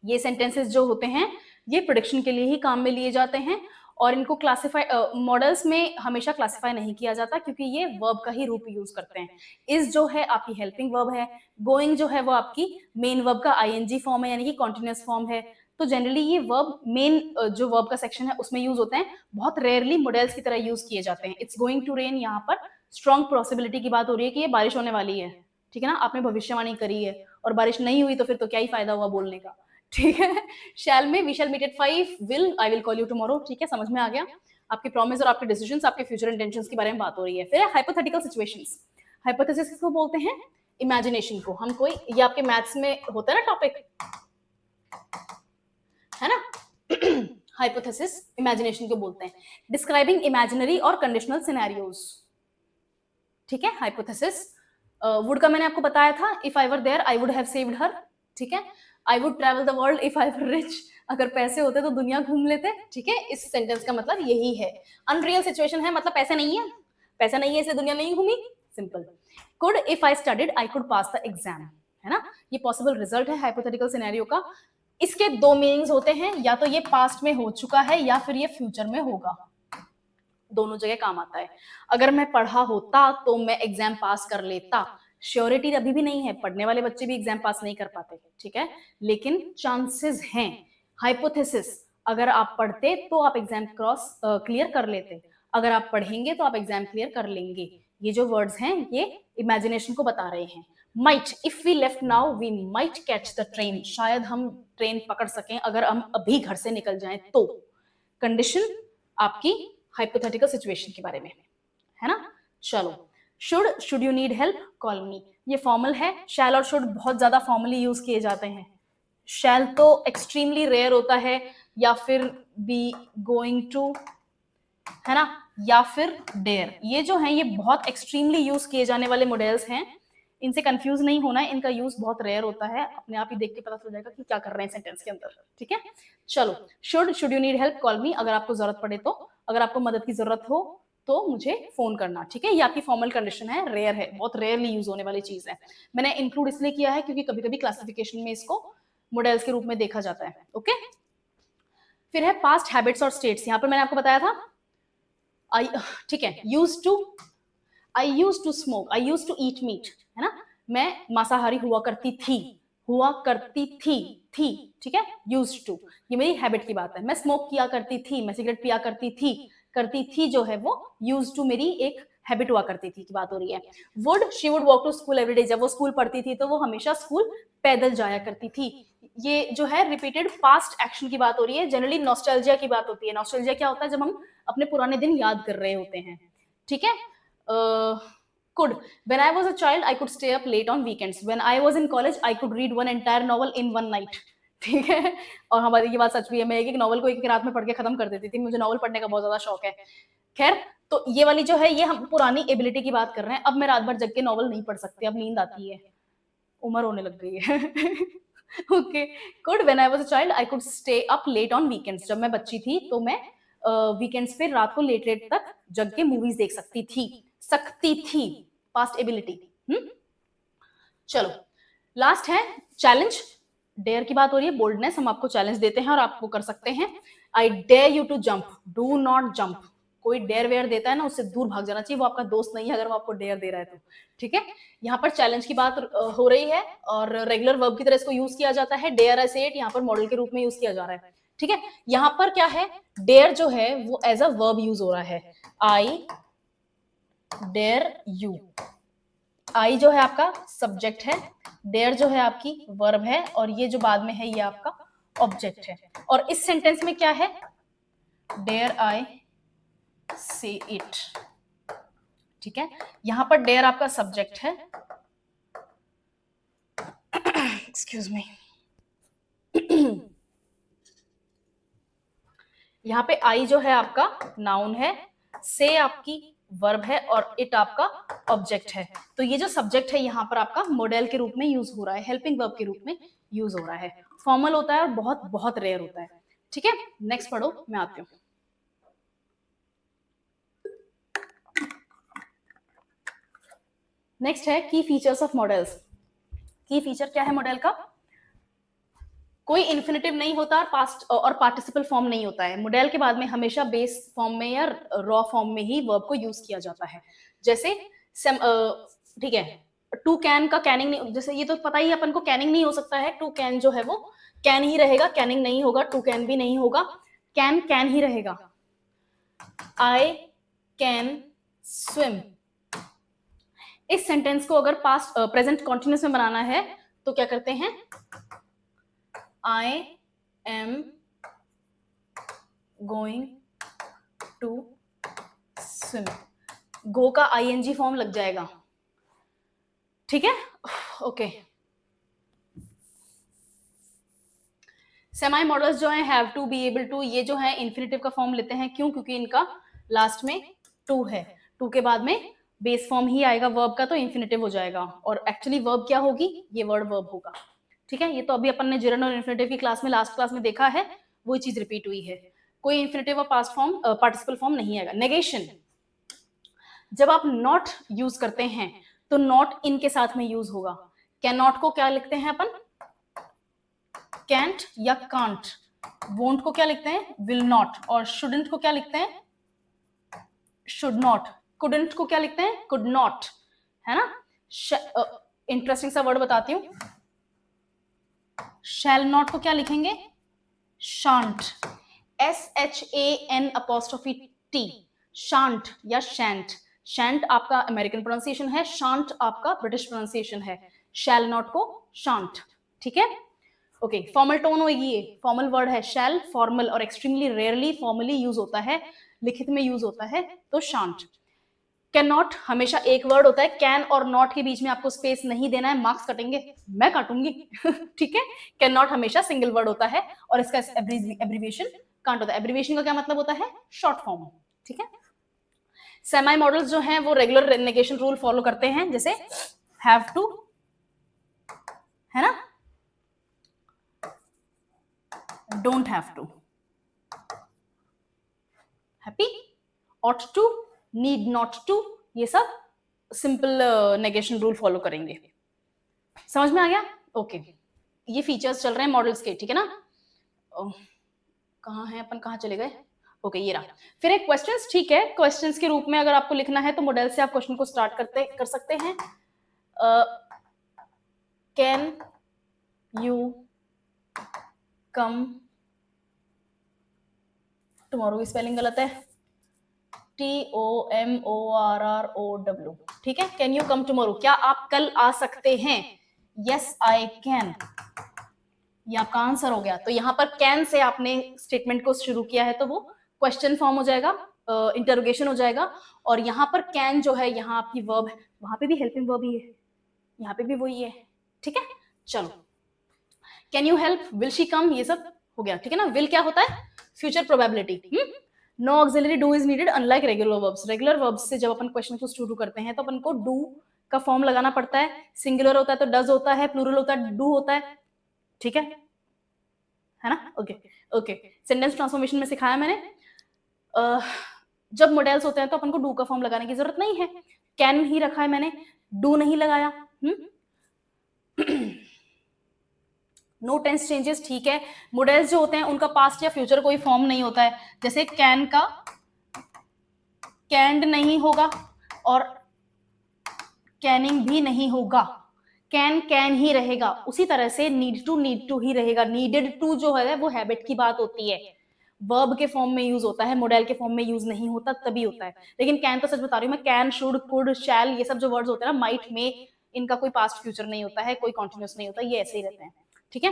S1: ये सेंटेंसेस जो होते हैं ये प्रेडिक्शन के लिए ही काम में लिए जाते हैं, और इनको क्लासिफाई मॉडल्स में हमेशा क्लासिफाई नहीं किया जाता, क्योंकि ये वर्ब का ही रूप यूज करते हैं। इज जो है आपकी हेल्पिंग वर्ब है, गोइंग जो है वो आपकी मेन वर्ब का आईएनजी फॉर्म है, यानी कि कॉन्टिन्यूअस फॉर्म है। तो जनरली ये वर्ब मेन जो वर्ब का सेक्शन है उसमें यूज होते हैं, बहुत रेयरली मॉडल्स की तरह यूज किए जाते हैं। इट्स गोइंग टू रेन, यहाँ पर स्ट्रॉन्ग पॉसिबिलिटी की बात हो रही है कि ये बारिश होने वाली है, ठीक है ना, आपने भविष्यवाणी करी है और बारिश नहीं हुई तो फिर तो क्या ही फायदा हुआ बोलने का, ठीक है। शैल में we shall meet at 5, will I will call you tomorrow, ठीक है, समझ में आ गया। आपके प्रॉमिस और आपके डिसीजंस, आपके फ्यूचर इंटेंशंस के बारे में बात हो रही है। फिर हाइपोथेटिकल सिचुएशंस। हाइपोथेसिस किसको बोलते हैं, इमेजिनेशन को। हम कोई, ये आपके मैथ्स में होता है ना टॉपिक, है ना। हाइपोथेसिस इमेजिनेशन को बोलते हैं, डिस्क्राइबिंग इमेजिनरी और कंडीशनल सिनेरियोज, ठीक है। हाइपोथेसिस वुड का मैंने आपको बताया था, if I were there I would have saved her, ठीक है। I would travel the world if I were rich, अगर पैसे होते तो दुनिया घूम लेते, ठीक है। इस सेंटेंस का मतलब यही है। अनरियल सिचुएशन है, मतलब पैसे नहीं है, पैसा नहीं है इसलिए दुनिया नहीं घूमी, simple. Could, if I studied I could pass the exam, है ना, ये पॉसिबल रिजल्ट है हाइपोथेटिकल सिनेरियो का। इसके दो मीनिंग्स होते हैं, या तो ये पास्ट में हो चुका है या फिर ये फ्यूचर में होगा, दोनों जगह काम आता है। अगर मैं पढ़ा होता तो मैं एग्जाम पास कर लेता, श्योरिटी अभी भी नहीं है, पढ़ने वाले बच्चे भी एग्जाम पास नहीं कर पाते, ठीक है, लेकिन चांसेस हैं। हाइपोथेसिस, अगर आप पढ़ते तो आप एग्जाम क्लियर कर लेते, अगर आप पढ़ेंगे तो आप एग्जाम क्लियर कर लेंगे। ये जो वर्ड्स हैं ये इमेजिनेशन को बता रहे हैं। Might, if we left now we might catch the train, शायद हम ट्रेन पकड़ सकें अगर हम अभी घर से निकल जाएं तो। कंडीशन आपकी हाइपोथेटिकल सिचुएशन के बारे में, है ना। चलो, should you need help call मी, ये फॉर्मल है। शैल और शुड बहुत ज्यादा फॉर्मली यूज किए जाते हैं। शैल तो एक्सट्रीमली रेयर होता है, या फिर बी गोइंग टू, है ना, या फिर डेयर, ये जो है ये बहुत एक्सट्रीमली यूज किए जाने वाले मॉडल्स हैं। इनसे कंफ्यूज नहीं होना है, इनका यूज बहुत रेयर होता है, अपने आप ही देख के पता चल जाएगा कि क्या कर रहे हैं सेंटेंस के अंदर, ठीक है। चलो, should you need help call मी, अगर आपको जरूरत पड़े तो, अगर आपको मदद की जरूरत हो तो मुझे फोन करना, ठीक है। ये आपकी फॉर्मल कंडीशन है, रेयर है, बहुत रेयरली यूज होने वाली चीज है। मैंने इंक्लूड इसलिए किया है क्योंकि कभी कभी क्लासिफिकेशन में इसको मॉडल्स के रूप में देखा जाता है, ओके। फिर है पास्ट हैबिट्स और स्टेट्स, यहाँ पर मैंने आपको बताया था आई, ठीक है, use to, I use to smoke, I use to eat meat, है ना, मैं मांसाहारी हुआ करती थी, हुआ करती थी, ठीक है, यूज टू, ये मेरी हैबिट की बात है। मैं स्मोक किया करती थी, मैं सिगरेट पिया करती थी जो है वो यूज टू मेरी एक हैबिट हुआ करती थी की बात हो रही है। Would, she would walk to school every day, जब वो स्कूल पढ़ती थी तो वो हमेशा स्कूल पैदल जाया करती थी। ये जो है रिपीटेड पास्ट एक्शन की बात हो रही है, जनरली नॉस्टैल्जिया की बात होती है। नॉस्टैल्जिया क्या होता है, जब हम अपने पुराने दिन याद कर रहे होते हैं, ठीक है। could, when I was a child I could stay up late on weekends, when I was in college I could read one entire novel in one night, ठीक है। और हमारी ये बात सच भी है, मैं एक एक नॉवल को एक एक रात में पढ़ के खत्म कर देती थी, मुझे नॉवल पढ़ने का बहुत ज्यादा शौक है। खैर, तो ये वाली जो है ये हम पुरानी एबिलिटी की बात कर रहे हैं। अब मैं रात भर जग के नॉवल नहीं पढ़ सकती, अब नींद आती है, उम्र होने लग गई है। Okay, good, when I was a child I could stay up late on weekends, जब मैं बच्ची थी तो मैं वीकेंड्स पे रात को लेट लेट तक जग के मूवीज देख सकती थी, पास्ट एबिलिटी। चलो, लास्ट है चैलेंज। डेयर की बात हो रही है, बोल्डनेस, हम आपको चैलेंज देते हैं और आप वो कर सकते हैं। I dare you to jump, do not jump. कोई डेयर वेयर देता है ना, उससे दूर भाग जाना चाहिए, वो आपका दोस्त नहीं है अगर वो आपको डेयर दे रहा है तो, ठीक है। यहाँ पर चैलेंज की बात हो रही है और रेगुलर वर्ब की तरह इसको यूज किया जाता है। डेयर आई से इट यहाँ पर मॉडल के रूप में यूज किया जा रहा है, ठीक है। यहाँ पर क्या है, डेयर जो है वो एज अ वर्ब यूज हो रहा है। आई डेयर यू, आई जो है आपका सब्जेक्ट है, डेयर जो है आपकी वर्ब है, और ये जो बाद में है ये आपका ऑब्जेक्ट है। और इस सेंटेंस में क्या है, डेयर आई से इट, ठीक है। यहां पर डेयर आपका सब्जेक्ट है, एक्सक्यूज मी, यहाँ पे आई जो है आपका नाउन है, से आपकी वर्ब है और इट आपका ऑब्जेक्ट है। तो ये जो सब्जेक्ट है यहाँ पर आपका मॉडल के रूप में यूज हो रहा है, हेल्पिंग वर्ब के रूप में यूज हो रहा है। फॉर्मल होता है और बहुत बहुत रेयर होता है, ठीक है। नेक्स्ट पढ़ो, मैं आती हूँ। नेक्स्ट है की फीचर्स ऑफ मॉडल्स। की फीचर क्या है मॉडल का, कोई इन्फिनेटिव नहीं होता और पास्ट और पार्टिसिपल फॉर्म नहीं होता है। मॉडल के बाद में हमेशा बेस फॉर्म में या रॉ फॉर्म में ही वर्ब को यूज किया जाता है। जैसे ठीक है, टू कैन का कैनिंग नहीं, जैसे ये तो पता ही अपन को कैनिंग नहीं हो सकता है, टू कैन जो है वो कैन ही रहेगा, कैनिंग नहीं होगा, टू कैन भी नहीं होगा, कैन ही रहेगा। आई कैन स्विम, इस सेंटेंस को अगर पास्ट प्रेजेंट कॉन्टिन्यूस में बनाना है तो क्या करते हैं, I am going to swim, go का आईएनजी फॉर्म लग जाएगा, ठीक है। ओके, सेमी मॉडल्स जो है have to, be able to, ये जो है इन्फिनेटिव का फॉर्म लेते हैं, क्यों, क्योंकि इनका लास्ट में टू है, टू के बाद में बेस फॉर्म ही आएगा वर्ब का, तो इन्फिनेटिव हो जाएगा। और एक्चुअली वर्ब क्या होगी, ये वर्ड वर्ब होगा, ठीक है। ये तो अभी अपन ने जिरन और इन्फिनेटिव की क्लास में, लास्ट क्लास में देखा है, वो चीज रिपीट हुई है। कोई इन्फिनेटिव और पास्ट फॉर्म पार्टिसिपल फॉर्म नहीं आएगा। नेगेशन, जब आप नॉट यूज करते हैं तो नॉट इन के साथ में यूज होगा। कैन नॉट को क्या लिखते हैं अपन, कैंट या कांट। वोंट को क्या लिखते हैं, विल नॉट। और शुडंट को क्या लिखते हैं, शुड नॉट। कुडंट को क्या लिखते हैं, कुड नॉट, है ना। इंटरेस्टिंग सा वर्ड बताती हूँ, शैल नॉट को क्या लिखेंगे, शांट, SHAN', शांट या शैंट। शैंट आपका अमेरिकन प्रोनाउंसिएशन है, शांट आपका ब्रिटिश प्रोनाउंसिएशन है, शैल नॉट को शांट, ठीक है। ओके, फॉर्मल टोन होगी, ये फॉर्मल वर्ड है। शैल फॉर्मल और एक्सट्रीमली रेयरली फॉर्मली यूज होता है, लिखित में यूज होता है, तो शांट। कैन नॉट हमेशा एक वर्ड होता है, कैन और नॉट के बीच में आपको स्पेस नहीं देना है, मार्क्स कटेंगे, मैं काटूंगी। ठीक है, कैन नॉट हमेशा सिंगल वर्ड होता है और इसका एब्रीविएशन कांट होता है। एब्रीविएशन का क्या मतलब होता है, शॉर्ट फॉर्म, ठीक है। सेमी मॉडल्स जो हैं वो रेगुलर नेगेशन रूल फॉलो करते हैं, जैसे हैव टू, है ना, don't have to, happy, ought to, need not to, ये सब सिंपल नेगेशन रूल फॉलो करेंगे। समझ में आ गया, ओके। ये फीचर्स चल रहे हैं मॉडल्स के, ठीक है ना। कहाँ है अपन, कहाँ चले गए, ओके ये रहा। फिर एक क्वेश्चंस, ठीक है, क्वेश्चंस के रूप में अगर आपको लिखना है तो मॉडल से आप क्वेश्चन को स्टार्ट कर सकते हैं। कैन यू कम टुमारो, की स्पेलिंग गलत है, TOMORROW, ठीक है। कैन यू कम टुमारो, क्या आप कल आ सकते हैं? यस आई कैन, ये आपका आंसर हो गया। तो यहाँ पर कैन से आपने स्टेटमेंट को शुरू किया है तो वो क्वेश्चन फॉर्म हो जाएगा, इंटरोगेशन हो जाएगा। और यहाँ पर कैन जो है, यहाँ आपकी वर्ब है, वहां पे भी हेल्पिंग वर्ब ही है, यहाँ पे भी वही है, ठीक है। चलो, can you help, will she come, ये सब हो गया, ठीक है ना। विल क्या होता है? Future probability. No auxiliary do is needed unlike regular verbs. Regular verbs से जब अपन क्वेश्चन को शुरू करते हैं तो अपन को डू का फॉर्म लगाना पड़ता है। सिंगुलर होता है तो डज होता है, प्लूरल होता है डू होता है, ठीक है ना। ओके ओके, सेंटेंस ट्रांसफॉर्मेशन में सिखाया मैंने। जब मॉडल्स होते हैं तो अपन को डू का फॉर्म लगाने की जरूरत नहीं है, कैन ही रखा है मैंने, डू नहीं लगाया। नो टेंस चेंजेस, ठीक है। मॉडल्स जो होते हैं उनका पास्ट या फ्यूचर कोई फॉर्म नहीं होता है, जैसे कैन का कैंड नहीं होगा और कैनिंग भी नहीं होगा, कैन ही रहेगा। उसी तरह से नीड टू ही रहेगा। नीडेड टू जो है वो हैबिट की बात होती है, वर्ब के फॉर्म में यूज होता है, मॉडल के फॉर्म में यूज नहीं होता, तभी होता है। लेकिन कैन तो सच बता रही हूँ मैं, कैन, शुड, कुड, शैल, ये सब जो वर्ड्स होते हैं ना, माइट में, इनका कोई पास्ट फ्यूचर नहीं होता है, कोई कॉन्टिन्यूस नहीं होता, ये ऐसे ही रहते हैं, ठीक है।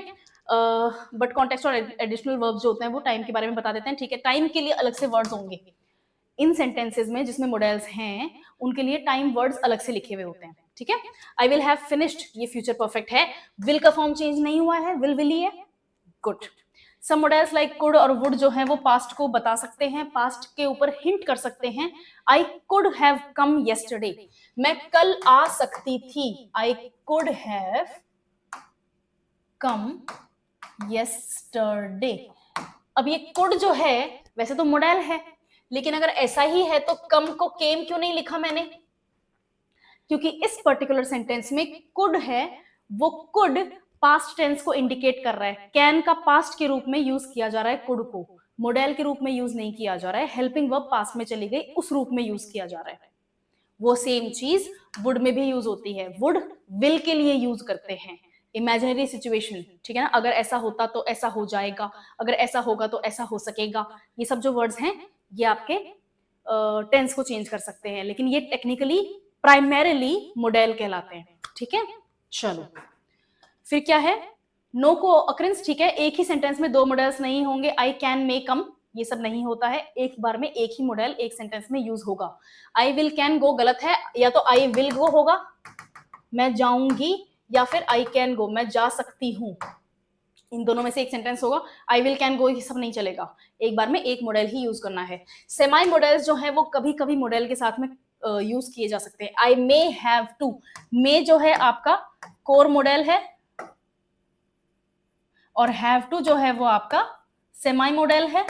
S1: बट कॉन्टेक्स्ट और एडिशनल वर्ब्स जो होते हैं वो टाइम के बारे में बता देते हैं, ठीक है। टाइम के लिए अलग से वर्ड्स होंगे इन सेंटेंसेज में जिसमें मॉडल्स हैं, उनके लिए टाइम वर्ड्स अलग से लिखे हुए होते हैं, ठीक है। आई विल हैव फिनिश्ड, ये फ्यूचर परफेक्ट है, विल का फॉर्म चेंज नहीं हुआ है, विल ही है, good. Some modals like could और वुड जो है वो पास्ट को बता सकते हैं, पास्ट के ऊपर हिंट कर सकते हैं। I could have come yesterday, मैं कल आ सकती थी, I could have come yesterday. अब ये कुड जो है वैसे तो मॉडल है, लेकिन अगर ऐसा ही है तो कम को केम क्यों नहीं लिखा मैंने? क्योंकि इस पर्टिकुलर सेंटेंस में कुड है, वो कुड पास्ट टेंस को इंडिकेट कर रहा है, कैन का पास्ट के रूप में यूज किया जा रहा है कुड को, मॉडल के रूप में यूज नहीं किया जा रहा है। हेल्पिंग वर्ब पास्ट में चली गई, उस रूप में यूज किया जा रहा है। वो सेम चीज वुड में भी यूज होती है, वुड विल के लिए यूज करते हैं, इमेजिनरी सिचुएशन, ठीक है ना। अगर ऐसा होता तो ऐसा हो जाएगा, अगर ऐसा होगा तो ऐसा हो सकेगा, ये सब जो वर्ड्स हैं ये आपके टेंस को चेंज कर सकते हैं, लेकिन ये टेक्निकली प्राइमरीली मॉडल कहलाते हैं, ठीक है। चलो, फिर क्या है? नो को अकरेंस, ठीक है। एक ही सेंटेंस में दो मॉडल्स नहीं होंगे, आई कैन मे कम, ये सब नहीं होता है, एक बार में एक ही मॉडल एक सेंटेंस में यूज होगा। आई विल कैन गो गलत है, या तो आई विल गो होगा, मैं जाऊंगी, या फिर आई कैन गो, मैं जा सकती हूं, इन दोनों में से एक सेंटेंस होगा। आई विल कैन गो ये सब नहीं चलेगा, एक बार में एक मॉडल ही यूज करना है। सेमाई मॉडल्स जो है वो कभी कभी मॉडल के साथ में यूज किए जा सकते हैं। आई मे हैव टू, मे जो है आपका कोर मॉडल है और हैव टू जो है वो आपका सेमाई मॉडल है।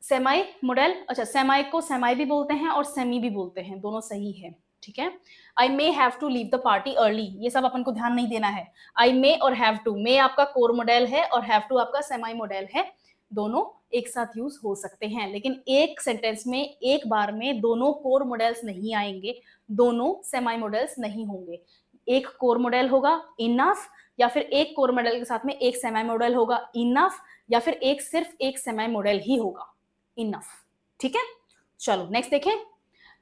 S1: सेमाई मॉडल, अच्छा, सेमाई को सेमाई भी बोलते हैं और सेमी भी बोलते हैं, दोनों सही है, ठीक है। I may have to leave the party early, ये सब अपन को ध्यान नहीं देना है। आई मे और हैव टू, मे आपका कोर मॉडल है और हैव टू आपका सेमाई मॉडल है, दोनों एक साथ यूज हो सकते हैं, लेकिन एक सेंटेंस में एक बार में दोनों कोर मॉडल्स नहीं आएंगे, दोनों सेमाई मॉडल्स नहीं होंगे। एक कोर मॉडल होगा इनफ, या फिर एक कोर मॉडल के साथ में एक सेमाई मॉडल होगा इनफ, या फिर एक सिर्फ एक सेमाई मॉडल ही होगा इनफ, ठीक है। चलो नेक्स्ट देखें।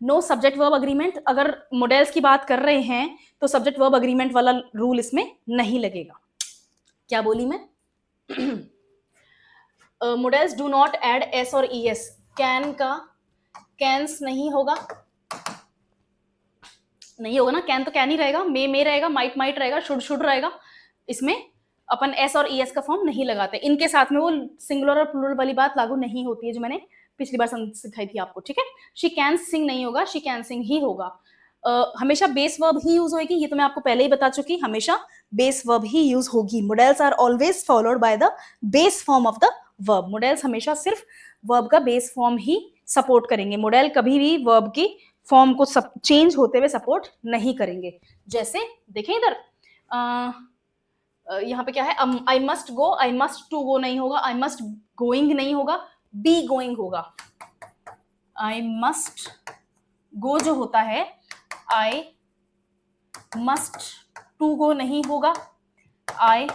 S1: नो सब्जेक्ट वर्ब अग्रीमेंट, अगर मॉडल्स की बात कर रहे हैं तो सब्जेक्ट वर्ब अग्रीमेंट वाला रूल इसमें नहीं लगेगा। क्या बोली मैं? Models do not add S और ई एस, कैन का कैंस नहीं होगा, नहीं होगा ना, कैन तो कैन ही रहेगा, मे रहेगा, माइट रहेगा, शुड रहेगा, इसमें अपन एस और ई एस का फॉर्म नहीं लगाते, इनके साथ में वो सिंगुलर और प्लूरल वाली बात लागू नहीं होती है जो मैंने पिछली बार सिखाई थी आपको, ठीक है। शी कैन सिंग नहीं होगा, शी कैन सिंग ही होगा। हमेशा बेस वर्ब ही यूज होगी, ये तो मैं आपको पहले ही बता चुकी, हमेशा बेस वर्ब ही यूज होगी। Modals are always followed by the base form of the verb, modals हमेशा सिर्फ वर्ब का बेस फॉर्म ही सपोर्ट करेंगे, मॉडल कभी भी वर्ब की फॉर्म को चेंज होते हुए सपोर्ट नहीं करेंगे। जैसे देखें इधर, यहाँ पे क्या है, I must go, I must to go नहीं होगा, आई मस्ट गोइंग नहीं होगा, बी गोइंग होगा। आई मस्ट गो जो होता है, आई मस्ट टू गो नहीं होगा, आई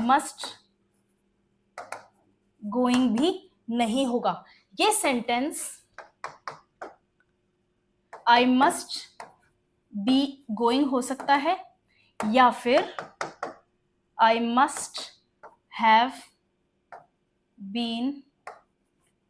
S1: मस्ट गोइंग भी नहीं होगा। ये sentence I must be going हो सकता है या फिर I must have been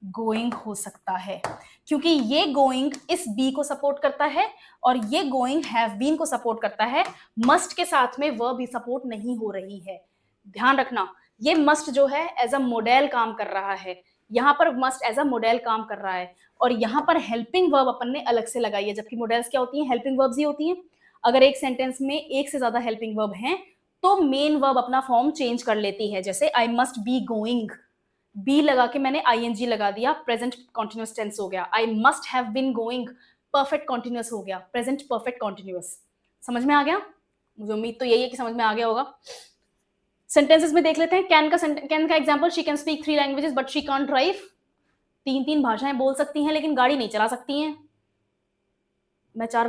S1: going हो सकता है, क्योंकि ये गोइंग इस बी को सपोर्ट करता है और ये गोइंग हैव बीन को सपोर्ट करता है। मस्ट के साथ में वर्ब भी सपोर्ट नहीं हो रही है। ध्यान रखना, ये मस्ट जो है एज अ मॉडल काम कर रहा है, यहां पर मस्ट एज अ मॉडल काम कर रहा है और यहां पर हेल्पिंग वर्ब अपन ने अलग से लगाई है, जबकि मॉडल्स क्या होती हैं, हेल्पिंग वर्ब्स ही होती हैं। अगर एक सेंटेंस में एक से ज्यादा हेल्पिंग वर्ब हैं तो मेन वर्ब अपना फॉर्म चेंज कर लेती है। जैसे I must be going, be लगा के मैंने आईएनजी लगा दिया, प्रेजेंट कॉन्टिन्यूअस टेंस हो गया। I must have been going, perfect continuous हो गया, प्रेजेंट परफेक्ट कॉन्टिन्यूअस। समझ में आ गया? मुझे उम्मीद तो यही है कि समझ में आ गया होगा। सेंटेंसेस में देख लेते हैं। कैन का example, she can speak 3 languages but she can't drive. 3 भाषाएं बोल सकती हैं लेकिन गाड़ी नहीं चला सकती हैं। मैं 5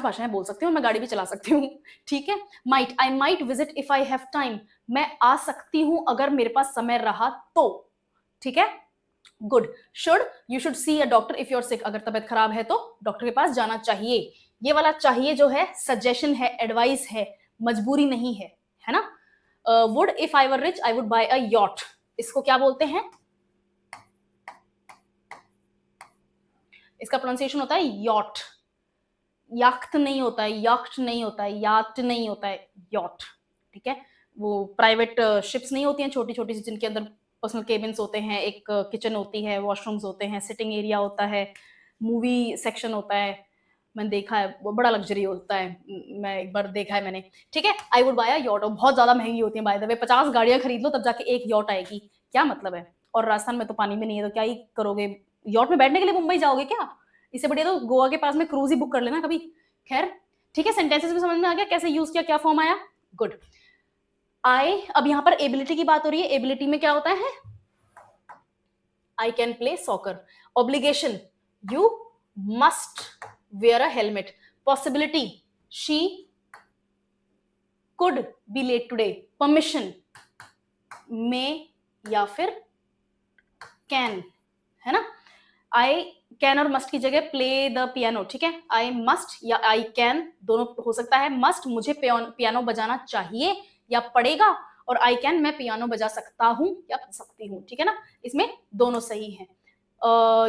S1: भाषाएं बोल सकती हूँ, मैं गाड़ी भी चला सकती हूँ। ठीक है। Might, I might visit if I have time, मैं आ सकती हूँ अगर मेरे पास समय रहा तो। ठीक है। Good. Should, you should see a doctor if you're sick, अगर तबियत खराब है तो डॉक्टर के पास जाना चाहिए। ये वाला चाहिए जो है सजेशन है, एडवाइस है, मजबूरी नहीं है ना। Would, if I were rich I would buy a yacht, इसको क्या बोलते हैं? इसका प्रोनाउंसिएशन होता है यॉट। याख्त नहीं होता है, याख्ट नहीं होता है, याट नहीं होता है, यॉट। ठीक है। वो प्राइवेट शिप्स नहीं होती हैं छोटी छोटी सी, जिनके अंदर पर्सनल केबिन्स होते हैं, एक किचन होती है, वॉशरूम्स होते हैं, सिटिंग एरिया होता है, मूवी सेक्शन होता है। मैंने देखा है, वो बड़ा लग्जरी होता है, मैं एक बार देखा है मैंने। ठीक है। I would buy a yacht, बहुत ज्यादा महंगी होती है बाय द वे, 50 गाड़ियां खरीद लो तब जाके एक यॉट आएगी। क्या मतलब है? और राजस्थान में तो पानी में नहीं है तो क्या ही करोगे, यॉट में बैठने के लिए मुंबई जाओगे क्या? इससे बढ़िया तो गोवा के पास में क्रूज ही बुक कर लेना कभी। खैर, ठीक है। सेंटेंसेस में समझ में आ गया कैसे यूज किया, क्या फॉर्म आया? गुड। आई, अब यहां पर एबिलिटी की बात हो रही है। एबिलिटी में क्या होता है? I can play soccer. Obligation, you must wear a helmet. Possibility, she could be late today. Permission, may या फिर कैन, है ना। आई कैन और मस्ट की जगह प्ले द पियानो। ठीक है। आई मस्ट या आई कैन दोनों हो सकता है। मस्ट, मुझे पियानो बजाना चाहिए या पड़ेगा, और आई कैन, मैं पियानो बजा सकता हूं या सकती हूं। ठीक है ना, इसमें दोनों सही है।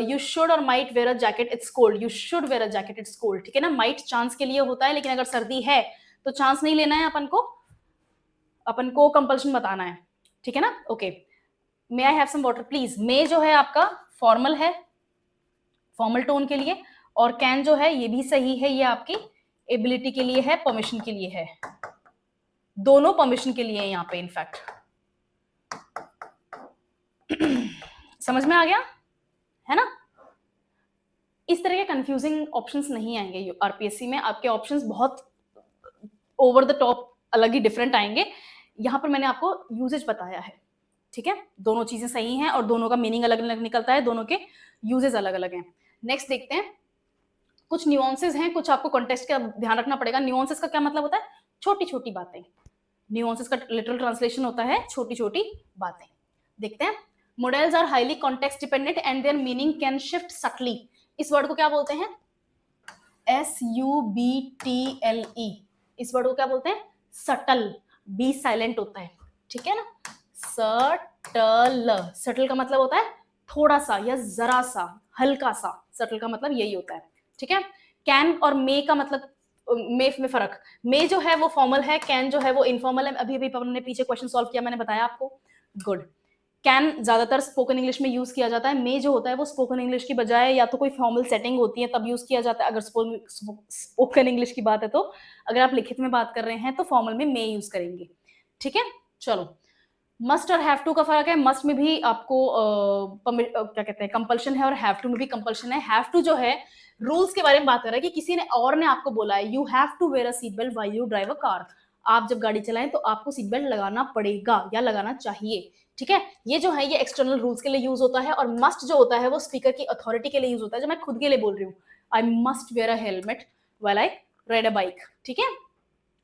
S1: यू शुड और might wear a jacket, it's cold. You should wear a jacket, it's cold. ठीक है ना। माइट चांस के लिए होता है, लेकिन अगर सर्दी है तो चांस नहीं लेना है अपन को कंपल्शन बताना है। ठीक है ना। Okay. May I have some water please. May जो है आपका फॉर्मल है, फॉर्मल टोन के लिए, और कैन जो है ये भी सही है, ये आपकी एबिलिटी के लिए है, परमिशन के लिए है, दोनों परमिशन के लिए है यहाँ पे इनफैक्ट। समझ में आ गया है ना। इस तरह के कंफ्यूजिंग ऑप्शंस नहीं आएंगे आरपीएससी में। आपके ऑप्शंस बहुत ओवर द टॉप अलग ही डिफरेंट आएंगे। यहाँ पर मैंने आपको यूजेज बताया है। ठीक है। दोनों चीजें सही हैं और दोनों का मीनिंग अलग अलग निकलता है, दोनों के यूजेज अलग अलग हैं। नेक्स्ट देखते हैं। कुछ न्यूआंसेस हैं, कुछ आपको कॉन्टेक्स्ट का ध्यान रखना पड़ेगा। न्यूआंसेस का क्या मतलब होता है? छोटी छोटी बातें। न्यूआंसेस का लिटरल ट्रांसलेशन होता है छोटी छोटी बातें। देखते हैं। Modals are highly context dependent and their meaning can shift subtly. इस वर्ड को क्या बोलते हैं? SUBTLE। इस वर्ड को क्या बोलते हैं? सटल। बी साइलेंट होता है। ठीक है ना। सटल, सटल का मतलब होता है थोड़ा सा या जरा सा, हल्का सा। सटल का मतलब यही होता है। ठीक है। कैन और मे का मतलब, मे में फर्क। मे जो है वो फॉर्मल है, कैन जो है वो इनफॉर्मल है। अभी अभी पवन ने पीछे क्वेश्चन सॉल्व किया, मैंने बताया आपको। गुड। कैन ज्यादातर स्पोकन इंग्लिश में यूज किया जाता है। मे जो होता है वो स्पोकन इंग्लिश की बजाय या तो कोई फॉर्मल सेटिंग होती है तब यूज किया जाता है, अगर स्पोकन इंग्लिश की बात है तो। अगर आप लिखित में बात कर रहे हैं तो फॉर्मल में मे यूज करेंगे। ठीक है। चलो, मस्ट और हैव टू का फर्क है। मस्ट में भी आपको क्या कहते हैं, कंपल्शन है, और हैव टू में भी कंपल्शन है। हैव टू जो है रूल्स के बारे में बात कर रहा है कि किसी ने और ने आपको बोला है you have to wear a seat belt while you drive a car. आप जब गाड़ी चलाएं तो आपको सीट बेल्ट लगाना पड़ेगा या लगाना चाहिए। ठीक है। ये जो है ये एक्सटर्नल रूल्स के लिए यूज होता है, और मस्ट जो होता है वो स्पीकर की अथॉरिटी के लिए यूज होता है। जो मैं खुद के लिए बोल रही हूँ, I must wear a helmet while I ride a bike. ठीक है।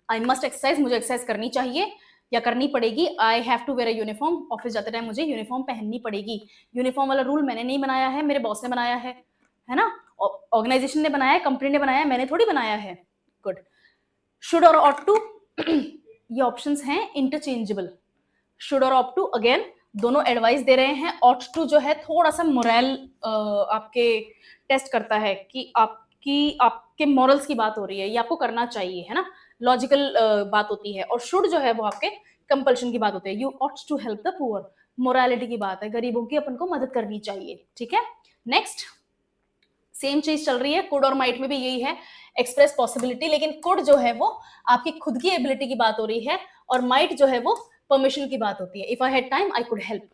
S1: आई मस्ट एक्सरसाइज, मुझे एक्सरसाइज करनी चाहिए। या करनी पड़ेगी। I have to wear a uniform, office जाते टाइम मुझे यूनिफॉर्म पहननी पड़ेगी। यूनिफॉर्म वाला रूल मैंने नहीं बनाया है, मेरे बॉस ने बनाया है ना, ऑर्गेनाइजेशन ने बनाया है, कंपनी ने बनाया है, मैंने थोड़ी बनाया है। गुड। शुड और ऑट टू ये ऑप्शंस हैं इंटरचेंजेबल। शुड और ऑट टू अगेन दोनों एडवाइस दे रहे हैं। ऑट टू जो है थोड़ा सा मोरल आपके टेस्ट करता है कि आपके मॉरल्स की बात हो रही है, ये आपको करना चाहिए, है ना, लॉजिकल बात होती है। और शुड जो है वो आपके कंपल्शन की बात होती है। You ought to help the poor, morality की बात है, गरीबों की अपन को मदद करनी चाहिए। ठीक है, नेक्स्ट सेम चीज चल रही है, कुड और माइट में भी यही है, एक्सप्रेस पॉसिबिलिटी, लेकिन कुड जो है वो आपकी खुद की एबिलिटी की बात हो रही है, और माइट जो है वो परमिशन की बात होती है। If I had time I could help.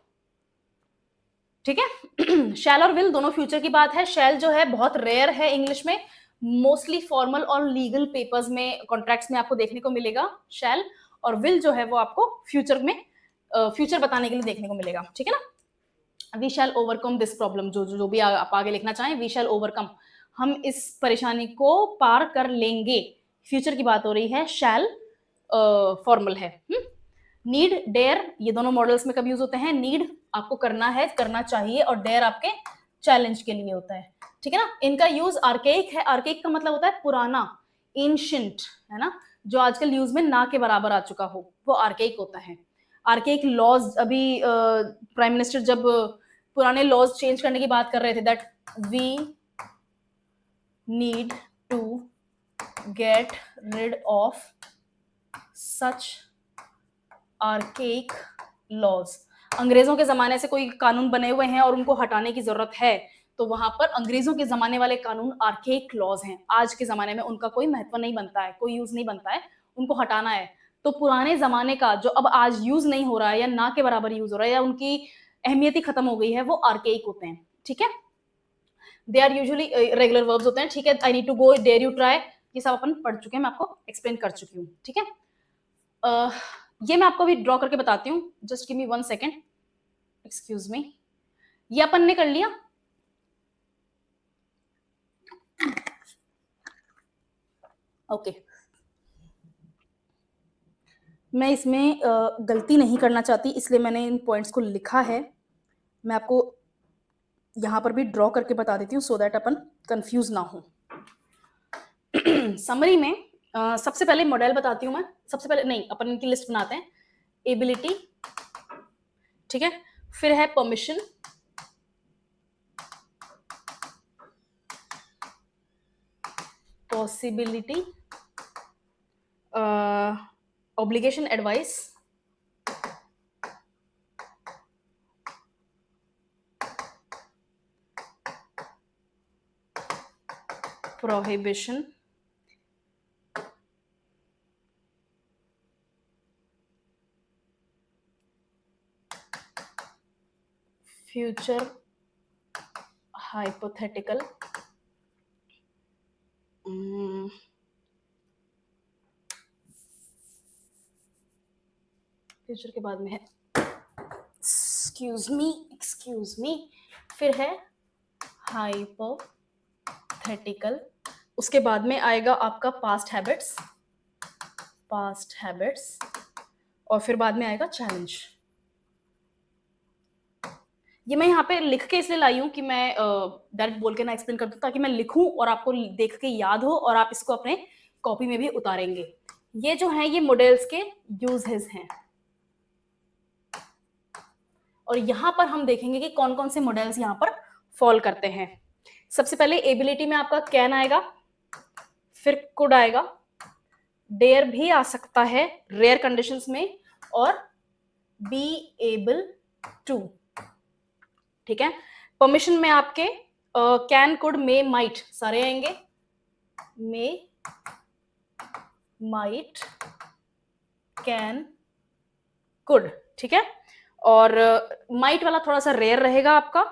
S1: ठीक है, शैल और विल दोनों फ्यूचर की बात है। शैल जो है बहुत रेयर है इंग्लिश में, मोस्टली फॉर्मल और लीगल पेपर्स में, कॉन्ट्रैक्ट्स में आपको देखने को मिलेगा शैल, और विल जो है वो आपको फ्यूचर में फ्यूचर बताने के लिए देखने को मिलेगा। ठीक है ना, we shall overcome this problem, जो भी आप आगे लिखना चाहें, वी शैल ओवरकम, हम इस परेशानी को पार कर लेंगे, फ्यूचर की बात हो रही है, शैल फॉर्मल है। नीड, डेयर, ये दोनों मॉडल्स में कब यूज होते हैं? नीड आपको करना है, करना चाहिए, और डेयर आपके चैलेंज के लिए होता है। ठीक है ना, इनका यूज आर्केइक है। आर्केइक का मतलब होता है पुराना, एंशिएंट, है ना, जो आजकल यूज में ना के बराबर आ चुका हो, वो आर्केइक होता है। आर्केइक लॉज, अभी प्राइम मिनिस्टर जब पुराने लॉज चेंज करने की बात कर रहे थे, that we need to get rid of such archaic laws. अंग्रेजों के जमाने से कोई कानून बने हुए हैं और उनको हटाने की जरूरत है, तो वहां पर अंग्रेजों के जमाने वाले कानून आर्केइक लॉज हैं। आज के जमाने में उनका कोई महत्व नहीं बनता है, कोई यूज नहीं बनता है, उनको हटाना है। तो पुराने जमाने का जो अब आज यूज नहीं हो रहा है, या ना के बराबर यूज हो रहा है, या उनकी अहमियत ही खत्म हो गई है, वो आर्केइक होते हैं। ठीक है, they are usually regular verbs होते हैं। ठीक है, I need to go, dare you try, ये सब अपन पढ़ चुके हैं, मैं आपको एक्सप्लेन कर चुकी हूँ। ठीक है, ये मैं आपको अभी ड्रॉ करके बताती हूँ, just give me 1 second, excuse me. ये अपन ने कर लिया। ओके, मैं इसमें गलती नहीं करना चाहती, इसलिए मैंने इन पॉइंट्स को लिखा है। मैं आपको यहां पर भी ड्रॉ करके बता देती हूँ, सो दैट अपन कंफ्यूज ना हो। समरी में सबसे पहले मॉडल बताती हूँ मैं, सबसे पहले नहीं, अपन इनकी लिस्ट बनाते हैं। एबिलिटी, ठीक है, फिर है permission, possibility, obligation, advice, prohibition, future hypothetical, future के बाद में है, एक्सक्यूज मी, फिर है हाइपोथेटिकल, उसके बाद में आएगा आपका पास्ट हैबिट्स, और फिर बाद में आएगा चैलेंज। ये मैं यहाँ पे लिख के इसलिए लाई हूँ कि मैं डायरेक्ट बोल के ना एक्सप्लेन कर दूँ, ताकि मैं लिखूं और आपको देख के याद हो, और आप इसको अपने कॉपी में भी उतारेंगे। ये जो है ये मॉडल्स के यूजेस हैं, और यहाँ पर हम देखेंगे कि कौन कौन से मॉडल्स यहाँ पर फॉल करते हैं। सबसे पहले एबिलिटी में आपका कैन आएगा, फिर कुड आएगा, डेयर भी आ सकता है रेयर कंडीशंस में, और बी एबल टू। ठीक है, परमिशन में आपके कैन, कुड, मे, माइट सारे आएंगे। मे, माइट, कैन, कुड। ठीक है, और माइट वाला थोड़ा सा रेयर रहेगा आपका,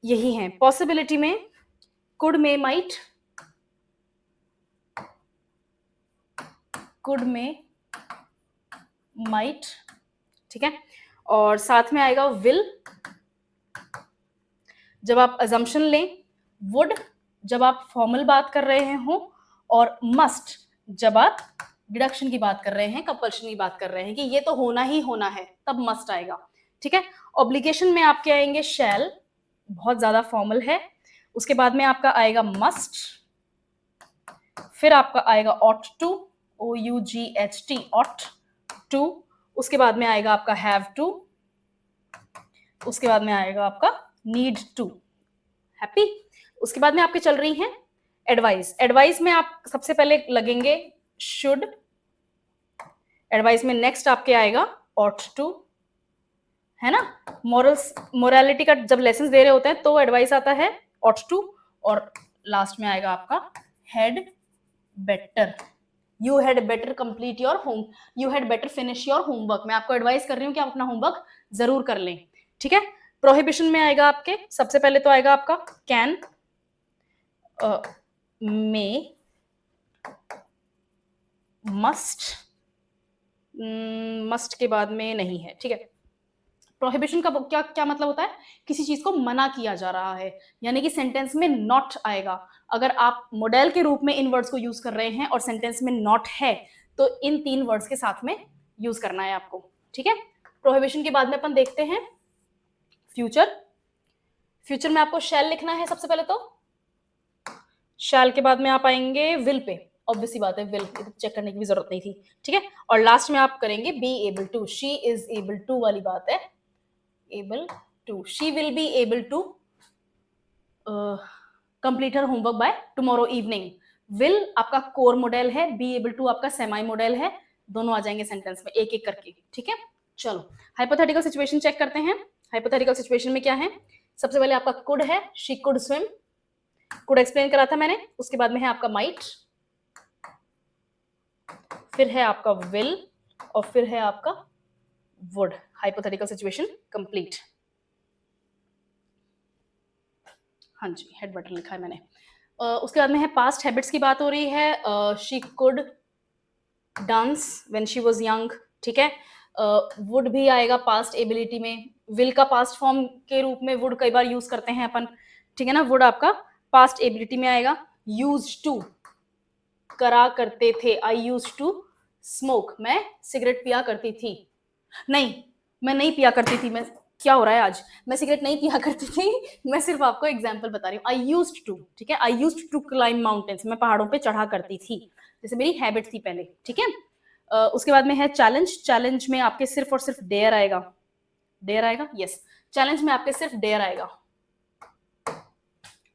S1: यही है। पॉसिबिलिटी में could, may, might, could, may, might, ठीक है, और साथ में आएगा विल जब आप अजम्पशन लें, वुड जब आप फॉर्मल बात कर रहे हो, और मस्ट जब आप डिडक्शन की बात कर रहे हैं, कंपल्शन की बात कर रहे हैं कि ये तो होना ही होना है, तब मस्ट आएगा, ठीक है। ऑब्लिगेशन में आपके आएंगे शैल, बहुत ज्यादा फॉर्मल है। उसके बाद में आपका आएगा मस्ट, फिर आपका आएगा ought to, OUGHT, ought to. उसके बाद में आएगा आपका हैव टू, उसके बाद में आएगा आपका नीड टू। हैप्पी। उसके बाद में आपके चल रही हैं एडवाइस। एडवाइस में आप सबसे पहले लगेंगे शुड, एडवाइस में नेक्स्ट आपके आएगा ऑट टू, है ना। मॉरल्स, मोरालिटी का जब लेसन दे रहे होते हैं तो एडवाइस आता है ऑट टू, और लास्ट में आएगा आपका had better, you had better complete your home, you had better finish your homework. मैं आपको एडवाइस कर रही हूँ कि आप अपना होमवर्क जरूर कर लें, ठीक है। प्रोहिबिशन में आएगा आपके सबसे पहले तो आएगा आपका कैन, मे, मस्ट, मस्ट के बाद में नहीं है, ठीक है। प्रोहिबिशन का क्या क्या मतलब होता है, किसी चीज को मना किया जा रहा है, यानी कि सेंटेंस में नॉट आएगा। अगर आप मॉडल के रूप में इन वर्ड्स को यूज कर रहे हैं और सेंटेंस में नॉट है तो इन 3 वर्ड्स के साथ में यूज करना है आपको, ठीक है। प्रोहिबिशन के बाद में अपन देखते हैं फ्यूचर। फ्यूचर में आपको शैल लिखना है सबसे पहले, तो शैल के बाद में आप आएंगे विल पे, ऑब्वियसली बात है, विल चेक करने की भी जरूरत नहीं थी, ठीक है। और लास्ट में आप करेंगे be able to, she is able to वाली बात है, able to, she will be able to complete her homework by tomorrow evening. Will आपका कोर मॉडल है, बी एबल टू आपका सेमी मॉडल है, दोनों आ जाएंगे सेंटेंस में एक एक करके, ठीक है। चलो हाइपोथेटिकल सिचुएशन चेक करते हैं। हाइपोथेटिकल सिचुएशन में क्या है, सबसे पहले आपका कुड है, she could swim, could explain करा था मैंने। उसके बाद में है आपका माइट, फिर है आपका विल, और फिर है आपका वुड। Hypothetical situation complete. हाँ जी, हेड बटन लिखा है मैंने। उसके बाद में है पास्ट हैबिट्स की बात हो रही है, she could dance when she was young, ठीक है। वुड भी आएगा पास्ट एबिलिटी में, विल का पास्ट फॉर्म के रूप में वुड कई बार यूज करते हैं अपन, ठीक है ना। वुड आपका पास्ट एबिलिटी में आएगा। यूज्ड टू, करा करते थे, आई यूज्ड टू स्मोक, मैं सिगरेट पिया करती थी, नहीं मैं नहीं पिया करती थी, मैं क्या हो रहा है आज, मैं सिगरेट नहीं पिया करती थी, मैं सिर्फ आपको एग्जांपल बता रही हूँ। आई यूज्ड टू, ठीक है, I used to climb mountains, मैं पहाड़ों पे चढ़ा करती थी, जैसे मेरी हैबिट थी पहले, ठीक है। उसके बाद में है चैलेंज। चैलेंज में आपके सिर्फ और सिर्फ डेयर आएगा, डेयर आएगा, यस, चैलेंज में आपके सिर्फ डेयर आएगा।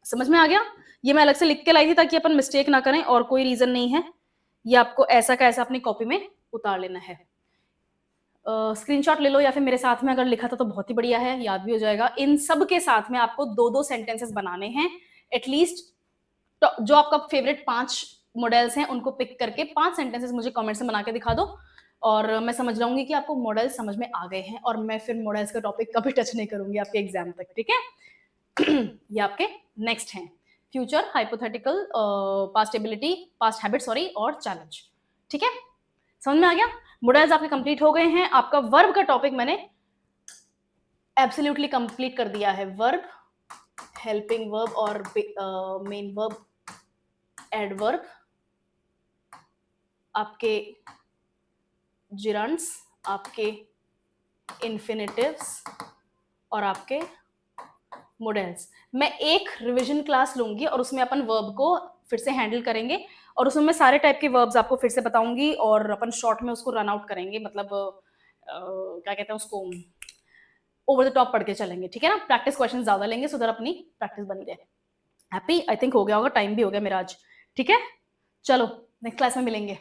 S1: समझ में आ गया, ये मैं अलग से लिख के लाई थी ताकि अपन मिस्टेक ना करें, और कोई रीजन नहीं है, ये आपको ऐसा का ऐसा अपनी कॉपी में उतार लेना है। स्क्रीनशॉट ले लो, या फिर मेरे साथ में अगर लिखा था तो बहुत ही बढ़िया है, याद भी हो जाएगा। इन सब के साथ में आपको 2-2 सेंटेंसेस बनाने हैं एटलीस्ट। तो जो आपका फेवरेट 5 मॉडल्स हैं उनको पिक करके 5 सेंटेंसेस मुझे कमेंट से बना के दिखा दो, और मैं समझ जाऊंगी कि आपको मॉडल समझ में आ गए हैं, और मैं फिर मॉडल्स का टॉपिक कभी टच नहीं करूंगी आपके एग्जाम तक, ठीक है। ये आपके नेक्स्ट हैं future, hypothetical, past ability, past habit sorry, और चैलेंज, ठीक है। समझ में आ गया, मॉडल्स आपके कंप्लीट हो गए हैं। आपका वर्ब का टॉपिक मैंने एब्सोल्युटली कंप्लीट कर दिया है। वर्ब, हेल्पिंग वर्ब और मेन वर्ब, एडवर्ब, आपके जिरंड्स, आपके इन्फिनिटिव्स, और आपके मॉडल्स। मैं एक रिवीजन क्लास लूंगी और उसमें अपन वर्ब को फिर से हैंडल करेंगे, और उसमें मैं सारे टाइप के वर्ब्स आपको फिर से बताऊंगी, और अपन शॉर्ट में उसको रन आउट करेंगे, मतलब क्या कहते हैं उसको, ओवर द टॉप पढ़ के चलेंगे, ठीक है ना। प्रैक्टिस क्वेश्चन ज्यादा लेंगे, सो उधर अपनी प्रैक्टिस बनी रहे। हैप्पी, आई थिंक हो गया होगा, टाइम भी हो गया मेरा आज, ठीक है। चलो नेक्स्ट क्लास में मिलेंगे।